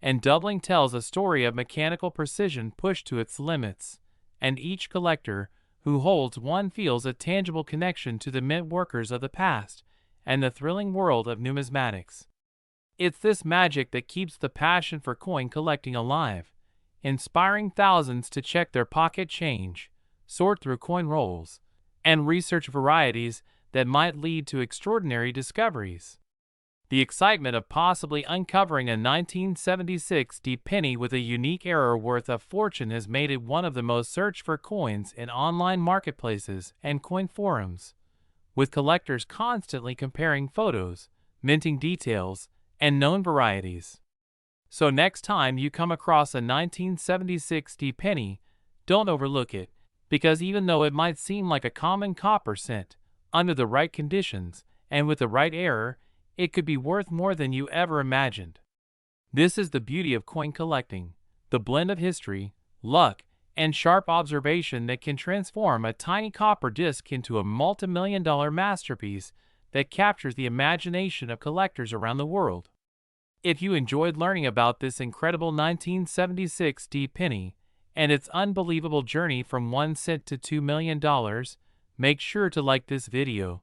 and doubling tells a story of mechanical precision pushed to its limits, and each collector who holds one feels a tangible connection to the mint workers of the past and the thrilling world of numismatics. It's this magic that keeps the passion for coin collecting alive, inspiring thousands to check their pocket change, sort through coin rolls, and research varieties that might lead to extraordinary discoveries. The excitement of possibly uncovering a 1976 D penny with a unique error worth a fortune has made it one of the most searched for coins in online marketplaces and coin forums, with collectors constantly comparing photos, minting details, and known varieties. So next time you come across a 1976 D penny, don't overlook it, because even though it might seem like a common copper cent, under the right conditions and with the right error, it could be worth more than you ever imagined. This is the beauty of coin collecting, the blend of history, luck, and sharp observation that can transform a tiny copper disc into a multi-million-dollar masterpiece that captures the imagination of collectors around the world. If you enjoyed learning about this incredible 1976 D penny and its unbelievable journey from 1 cent to $2 million, make sure to like this video,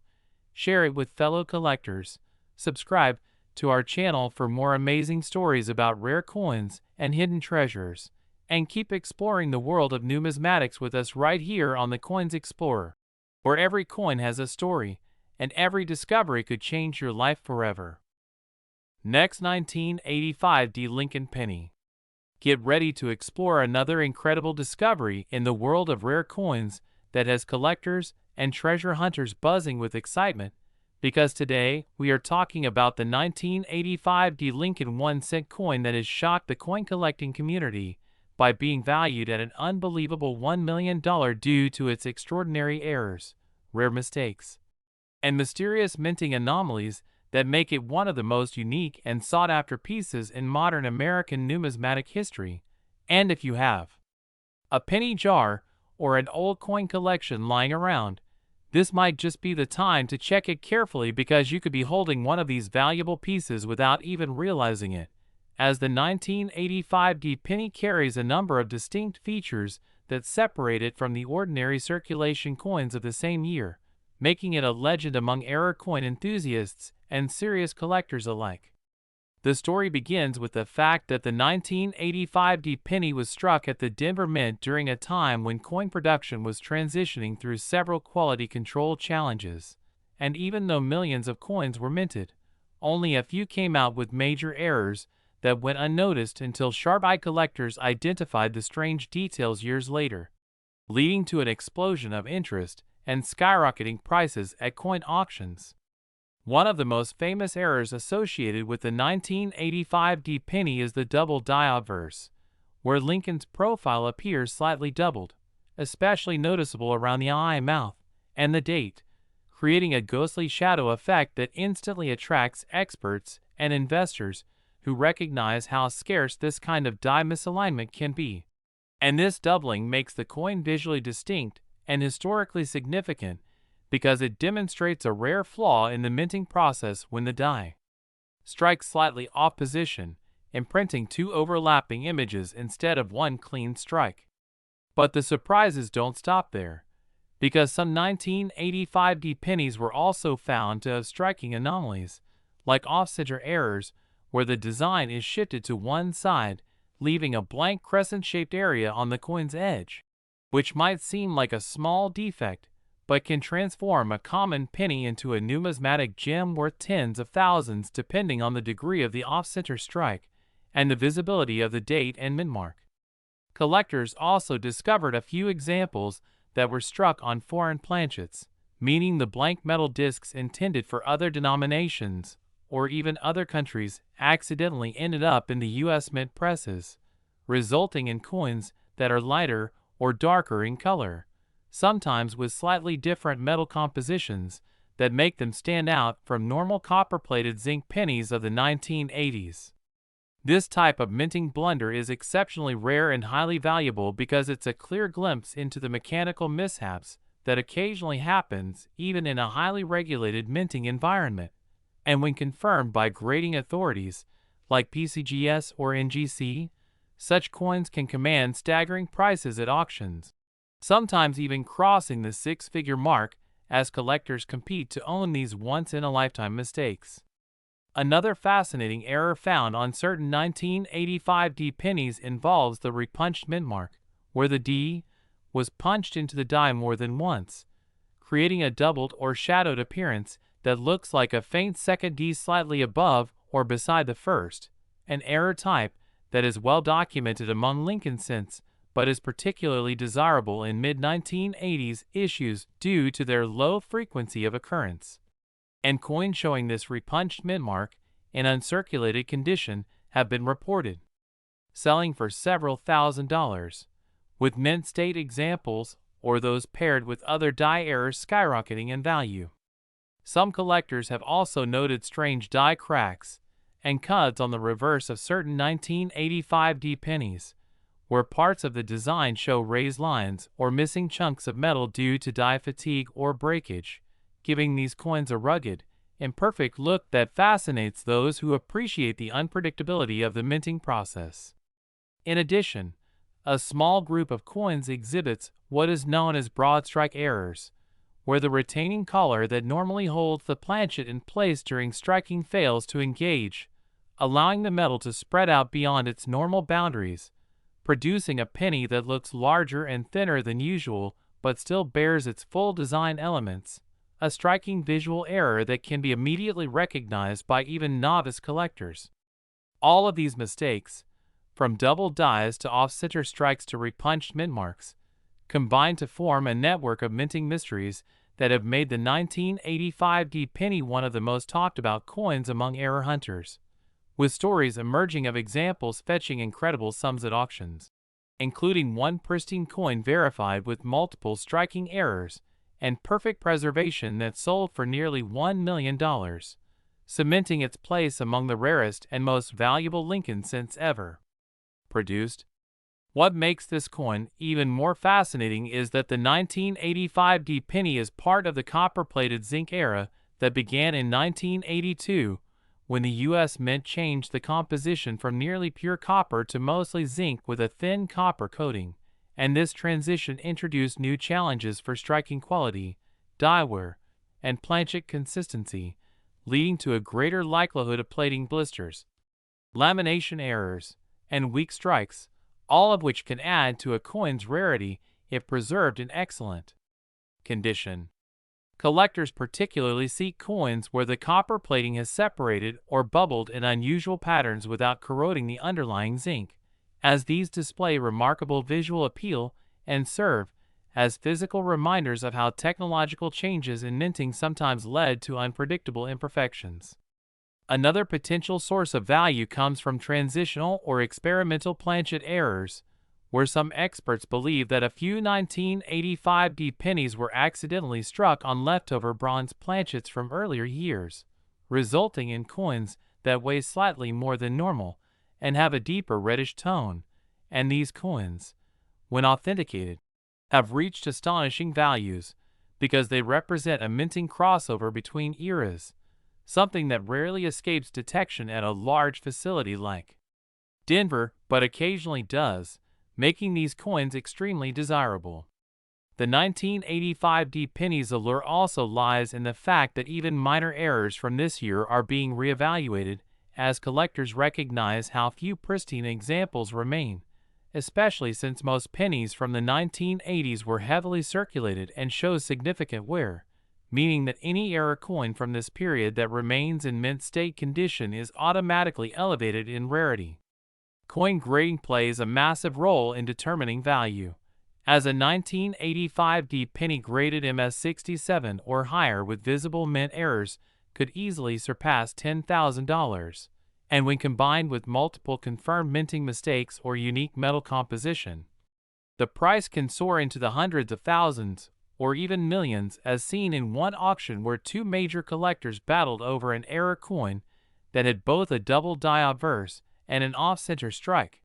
share it with fellow collectors, subscribe to our channel for more amazing stories about rare coins and hidden treasures, and keep exploring the world of numismatics with us right here on the Coins Explorer, where every coin has a story, and every discovery could change your life forever. Next, 1985 Lincoln Penny. Get ready to explore another incredible discovery in the world of rare coins that has collectors and treasure hunters buzzing with excitement, because today we are talking about the 1985 Lincoln 1-cent coin that has shocked the coin collecting community by being valued at an unbelievable $1 million due to its extraordinary errors, rare mistakes, and mysterious minting anomalies that make it one of the most unique and sought-after pieces in modern American numismatic history. And if you have a penny jar or an old coin collection lying around, this might just be the time to check it carefully, because you could be holding one of these valuable pieces without even realizing it, as the 1985 penny carries a number of distinct features that separate it from the ordinary circulation coins of the same year, making it a legend among error coin enthusiasts and serious collectors alike. The story begins with the fact that the 1985 penny was struck at the Denver Mint during a time when coin production was transitioning through several quality control challenges, and even though millions of coins were minted, only a few came out with major errors that went unnoticed until sharp-eyed collectors identified the strange details years later, leading to an explosion of interest and skyrocketing prices at coin auctions. One of the most famous errors associated with the 1985 penny is the double die obverse, where Lincoln's profile appears slightly doubled, especially noticeable around the eye, mouth, and the date, creating a ghostly shadow effect that instantly attracts experts and investors who recognize how scarce this kind of die misalignment can be. And this doubling makes the coin visually distinct and historically significant, because it demonstrates a rare flaw in the minting process when the die strikes slightly off position, imprinting two overlapping images instead of one clean strike. But the surprises don't stop there, because some 1985 pennies were also found to have striking anomalies, like off-center errors where the design is shifted to one side, leaving a blank crescent-shaped area on the coin's edge, which might seem like a small defect, but can transform a common penny into a numismatic gem worth tens of thousands depending on the degree of the off-center strike and the visibility of the date and mint mark. Collectors also discovered a few examples that were struck on foreign planchets, meaning the blank metal discs intended for other denominations or even other countries accidentally ended up in the U.S. mint presses, resulting in coins that are lighter or darker in color, sometimes with slightly different metal compositions that make them stand out from normal copper-plated zinc pennies of the 1980s. This type of minting blunder is exceptionally rare and highly valuable because it's a clear glimpse into the mechanical mishaps that occasionally happens even in a highly regulated minting environment. And when confirmed by grading authorities like PCGS or NGC, such coins can command staggering prices at auctions, sometimes even crossing the six-figure mark as collectors compete to own these once-in-a-lifetime mistakes. Another fascinating error found on certain 1985 pennies involves the repunched mint mark, where the D was punched into the die more than once, creating a doubled or shadowed appearance that looks like a faint second D slightly above or beside the first, an error type that is well documented among Lincoln cents, but is particularly desirable in mid-1980s issues due to their low frequency of occurrence. And coins showing this repunched mint mark in uncirculated condition have been reported selling for several $1,000s, with mint state examples or those paired with other die errors skyrocketing in value. Some collectors have also noted strange die cracks and cuts on the reverse of certain 1985 pennies, where parts of the design show raised lines or missing chunks of metal due to die fatigue or breakage, giving these coins a rugged, imperfect look that fascinates those who appreciate the unpredictability of the minting process. In addition, a small group of coins exhibits what is known as broad strike errors, where the retaining collar that normally holds the planchet in place during striking fails to engage, allowing the metal to spread out beyond its normal boundaries, producing a penny that looks larger and thinner than usual but still bears its full design elements, a striking visual error that can be immediately recognized by even novice collectors. All of these mistakes, from double dies to off-center strikes to repunched mint marks, combine to form a network of minting mysteries that have made the 1985 D penny one of the most talked about coins among error hunters, with stories emerging of examples fetching incredible sums at auctions, including one pristine coin verified with multiple striking errors and perfect preservation that sold for nearly $1 million, cementing its place among the rarest and most valuable Lincoln cents ever produced. What makes this coin even more fascinating is that the 1985 D penny is part of the copper-plated zinc era that began in 1982, when the U.S. Mint changed the composition from nearly pure copper to mostly zinc with a thin copper coating, and this transition introduced new challenges for striking quality, die wear, and planchet consistency, leading to a greater likelihood of plating blisters, lamination errors, and weak strikes, all of which can add to a coin's rarity if preserved in excellent condition. Collectors particularly seek coins where the copper plating has separated or bubbled in unusual patterns without corroding the underlying zinc, as these display remarkable visual appeal and serve as physical reminders of how technological changes in minting sometimes led to unpredictable imperfections. Another potential source of value comes from transitional or experimental planchet errors, where some experts believe that a few 1985 D pennies were accidentally struck on leftover bronze planchets from earlier years, resulting in coins that weigh slightly more than normal and have a deeper reddish tone, and these coins, when authenticated, have reached astonishing values because they represent a minting crossover between eras, something that rarely escapes detection at a large facility like Denver, but occasionally does, making these coins extremely desirable. The 1985 D penny's allure also lies in the fact that even minor errors from this year are being reevaluated as collectors recognize how few pristine examples remain, especially since most pennies from the 1980s were heavily circulated and show significant wear, meaning that any error coin from this period that remains in mint state condition is automatically elevated in rarity. Coin grading plays a massive role in determining value, as a 1985 D penny graded MS67 or higher with visible mint errors could easily surpass $10,000, and when combined with multiple confirmed minting mistakes or unique metal composition, the price can soar into the hundreds of thousands or even millions, as seen in one auction where two major collectors battled over an error coin that had both a double die obverse and an off-center strike.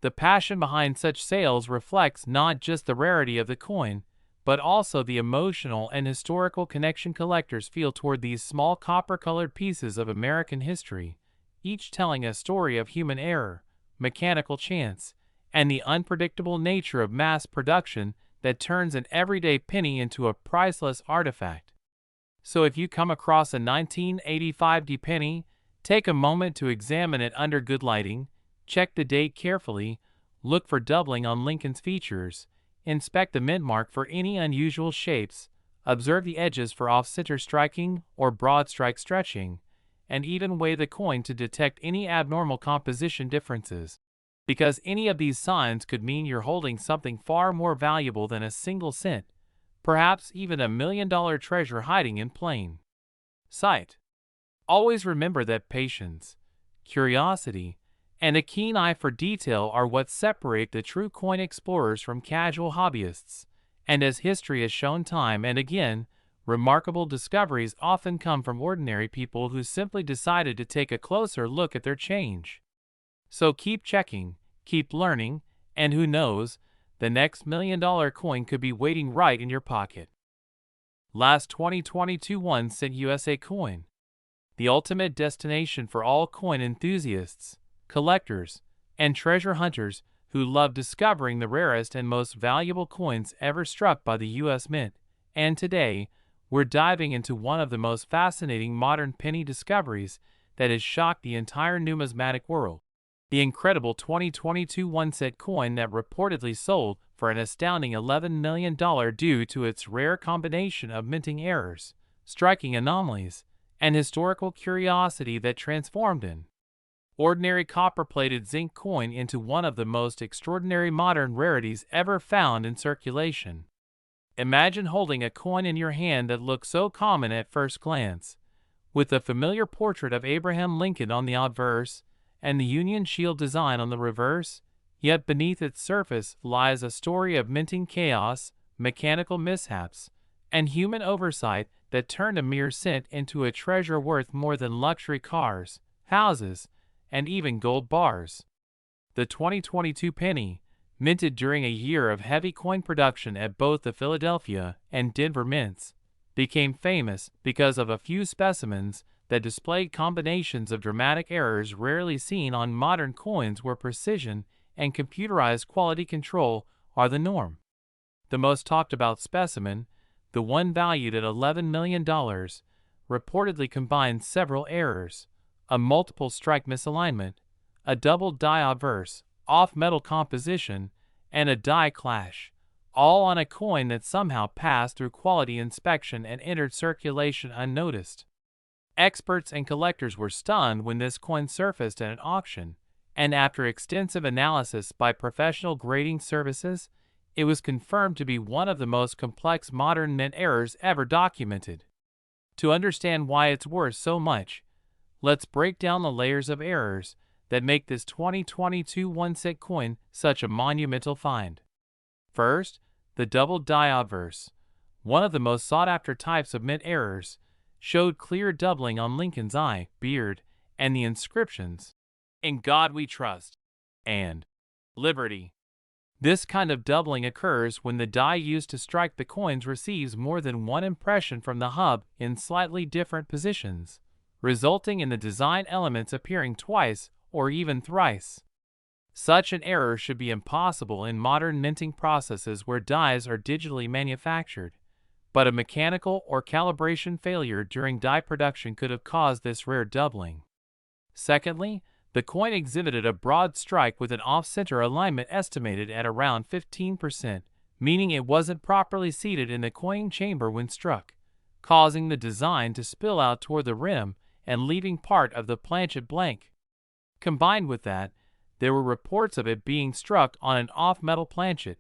The passion behind such sales reflects not just the rarity of the coin, but also the emotional and historical connection collectors feel toward these small copper-colored pieces of American history, each telling a story of human error, mechanical chance, and the unpredictable nature of mass production that turns an everyday penny into a priceless artifact. So if you come across a 1985 D penny, take a moment to examine it under good lighting, check the date carefully, look for doubling on Lincoln's features, inspect the mint mark for any unusual shapes, observe the edges for off-center striking or broad strike stretching, and even weigh the coin to detect any abnormal composition differences, because any of these signs could mean you're holding something far more valuable than a single cent, perhaps even $1 million treasure hiding in plain sight. Always remember that patience, curiosity, and a keen eye for detail are what separate the true coin explorers from casual hobbyists, and as history has shown time and again, remarkable discoveries often come from ordinary people who simply decided to take a closer look at their change. So keep checking, keep learning, and who knows, the next $1 million coin could be waiting right in your pocket. Last 2022 1 cent USA coin. The ultimate destination for all coin enthusiasts, collectors, and treasure hunters who love discovering the rarest and most valuable coins ever struck by the U.S. Mint. And today, we're diving into one of the most fascinating modern penny discoveries that has shocked the entire numismatic world. The incredible 2022 1-cent coin that reportedly sold for an astounding $11 million due to its rare combination of minting errors, striking anomalies, and historical curiosity that transformed an ordinary copper-plated zinc coin into one of the most extraordinary modern rarities ever found in circulation. Imagine holding a coin in your hand that looks so common at first glance, with the familiar portrait of Abraham Lincoln on the obverse and the Union Shield design on the reverse, yet beneath its surface lies a story of minting chaos, mechanical mishaps, and human oversight that turned a mere cent into a treasure worth more than luxury cars, houses, and even gold bars. The 2022 penny, minted during a year of heavy coin production at both the Philadelphia and Denver mints, became famous because of a few specimens that displayed combinations of dramatic errors rarely seen on modern coins where precision and computerized quality control are the norm. The most talked about specimen, the one valued at $11 million, reportedly combined several errors: a multiple strike misalignment, a double die obverse, off-metal composition, and a die clash, all on a coin that somehow passed through quality inspection and entered circulation unnoticed. Experts and collectors were stunned when this coin surfaced at an auction, and after extensive analysis by professional grading services, it was confirmed to be one of the most complex modern mint errors ever documented. To understand why it's worth so much, let's break down the layers of errors that make this 2022 one-cent coin such a monumental find. First, the double die obverse, one of the most sought-after types of mint errors, showed clear doubling on Lincoln's eye, beard, and the inscriptions, "In God We Trust," and "Liberty." This kind of doubling occurs when the die used to strike the coins receives more than one impression from the hub in slightly different positions, resulting in the design elements appearing twice or even thrice. Such an error should be impossible in modern minting processes where dies are digitally manufactured, but a mechanical or calibration failure during die production could have caused this rare doubling. Secondly, the coin exhibited a broad strike with an off-center alignment estimated at around 15%, meaning it wasn't properly seated in the coin chamber when struck, causing the design to spill out toward the rim and leaving part of the planchet blank. Combined with that, there were reports of it being struck on an off-metal planchet,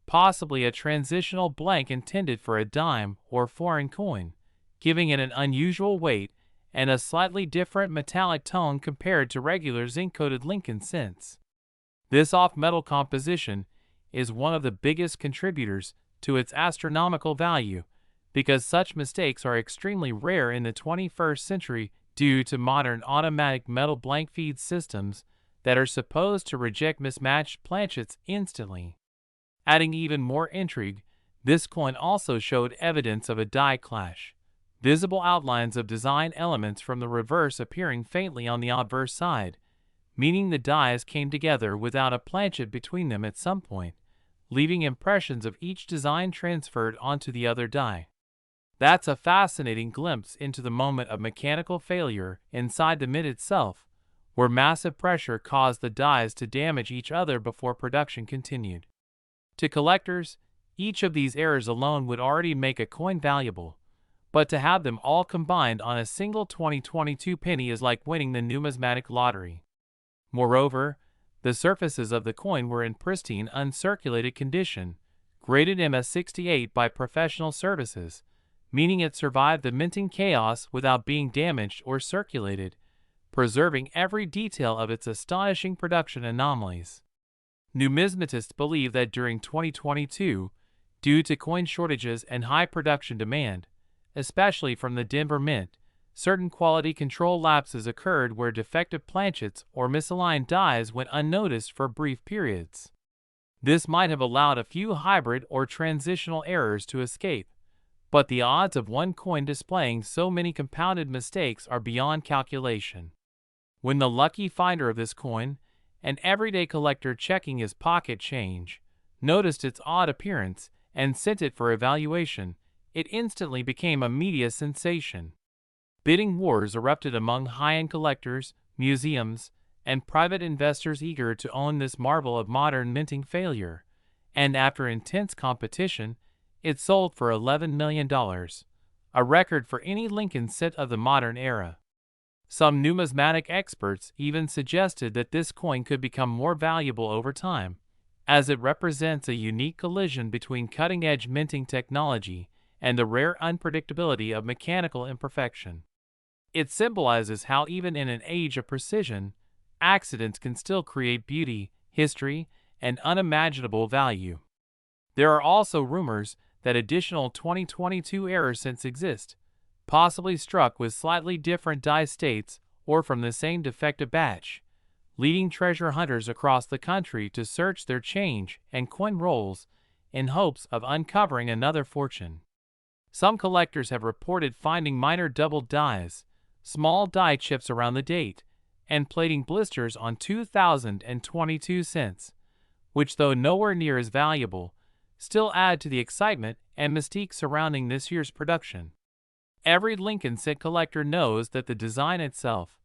possibly a transitional blank intended for a dime or foreign coin, giving it an unusual weight and a slightly different metallic tone compared to regular zinc-coated Lincoln cents. This off-metal composition is one of the biggest contributors to its astronomical value, because such mistakes are extremely rare in the 21st century due to modern automatic metal blank feed systems that are supposed to reject mismatched planchets instantly. Adding even more intrigue, this coin also showed evidence of a die clash, visible outlines of design elements from the reverse appearing faintly on the obverse side, meaning the dies came together without a planchet between them at some point, leaving impressions of each design transferred onto the other die. That's a fascinating glimpse into the moment of mechanical failure inside the mint itself, where massive pressure caused the dies to damage each other before production continued. To collectors, each of these errors alone would already make a coin valuable, but to have them all combined on a single 2022 penny is like winning the numismatic lottery. Moreover, the surfaces of the coin were in pristine, uncirculated condition, graded MS68 by professional services, meaning it survived the minting chaos without being damaged or circulated, preserving every detail of its astonishing production anomalies. Numismatists believe that during 2022, due to coin shortages and high production demand, especially from the Denver Mint, certain quality control lapses occurred where defective planchets or misaligned dies went unnoticed for brief periods. This might have allowed a few hybrid or transitional errors to escape, but the odds of one coin displaying so many compounded mistakes are beyond calculation. When the lucky finder of this coin, an everyday collector checking his pocket change, noticed its odd appearance and sent it for evaluation, it instantly became a media sensation. Bidding wars erupted among high-end collectors, museums, and private investors eager to own this marvel of modern minting failure, and after intense competition, it sold for $11 million, a record for any Lincoln cent of the modern era. Some numismatic experts even suggested that this coin could become more valuable over time, as it represents a unique collision between cutting-edge minting technology and the rare unpredictability of mechanical imperfection. It symbolizes how even in an age of precision, accidents can still create beauty, history, and unimaginable value. There are also rumors that additional 2022 error cents exist, possibly struck with slightly different die states or from the same defective batch, leading treasure hunters across the country to search their change and coin rolls in hopes of uncovering another fortune. Some collectors have reported finding minor doubled dies, small die chips around the date, and plating blisters on 2022 cents, which, though nowhere near as valuable, still add to the excitement and mystique surrounding this year's production. Every Lincoln cent collector knows that the design itself,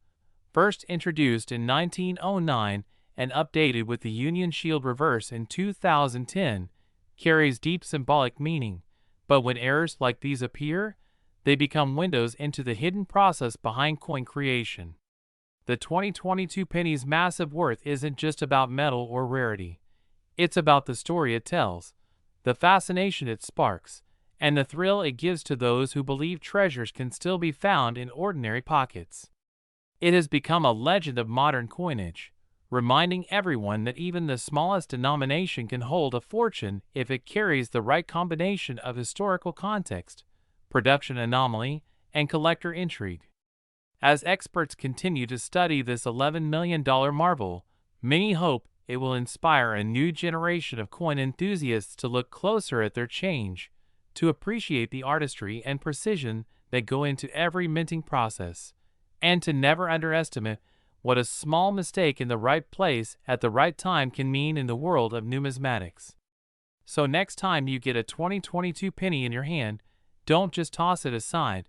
first introduced in 1909 and updated with the Union Shield reverse in 2010, carries deep symbolic meaning, but when errors like these appear, they become windows into the hidden process behind coin creation. The 2022 penny's massive worth isn't just about metal or rarity. It's about the story it tells, the fascination it sparks, and the thrill it gives to those who believe treasures can still be found in ordinary pockets. It has become a legend of modern coinage, reminding everyone that even the smallest denomination can hold a fortune if it carries the right combination of historical context, production anomaly, and collector intrigue. As experts continue to study this $11 million marvel, many hope it will inspire a new generation of coin enthusiasts to look closer at their change, to appreciate the artistry and precision that go into every minting process, and to never underestimate what a small mistake in the right place at the right time can mean in the world of numismatics. So next time you get a 2022 penny in your hand, don't just toss it aside.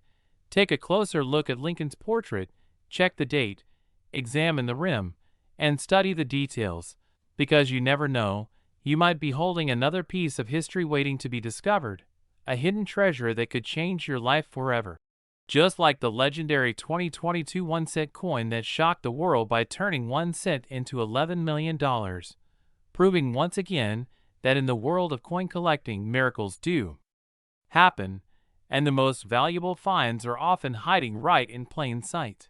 Take a closer look at Lincoln's portrait, check the date, examine the rim, and study the details, because you never know, you might be holding another piece of history waiting to be discovered, a hidden treasure that could change your life forever. Just like the legendary 2022 1-cent coin that shocked the world by turning 1 cent into $11 million, proving once again that in the world of coin collecting miracles do happen, and the most valuable finds are often hiding right in plain sight.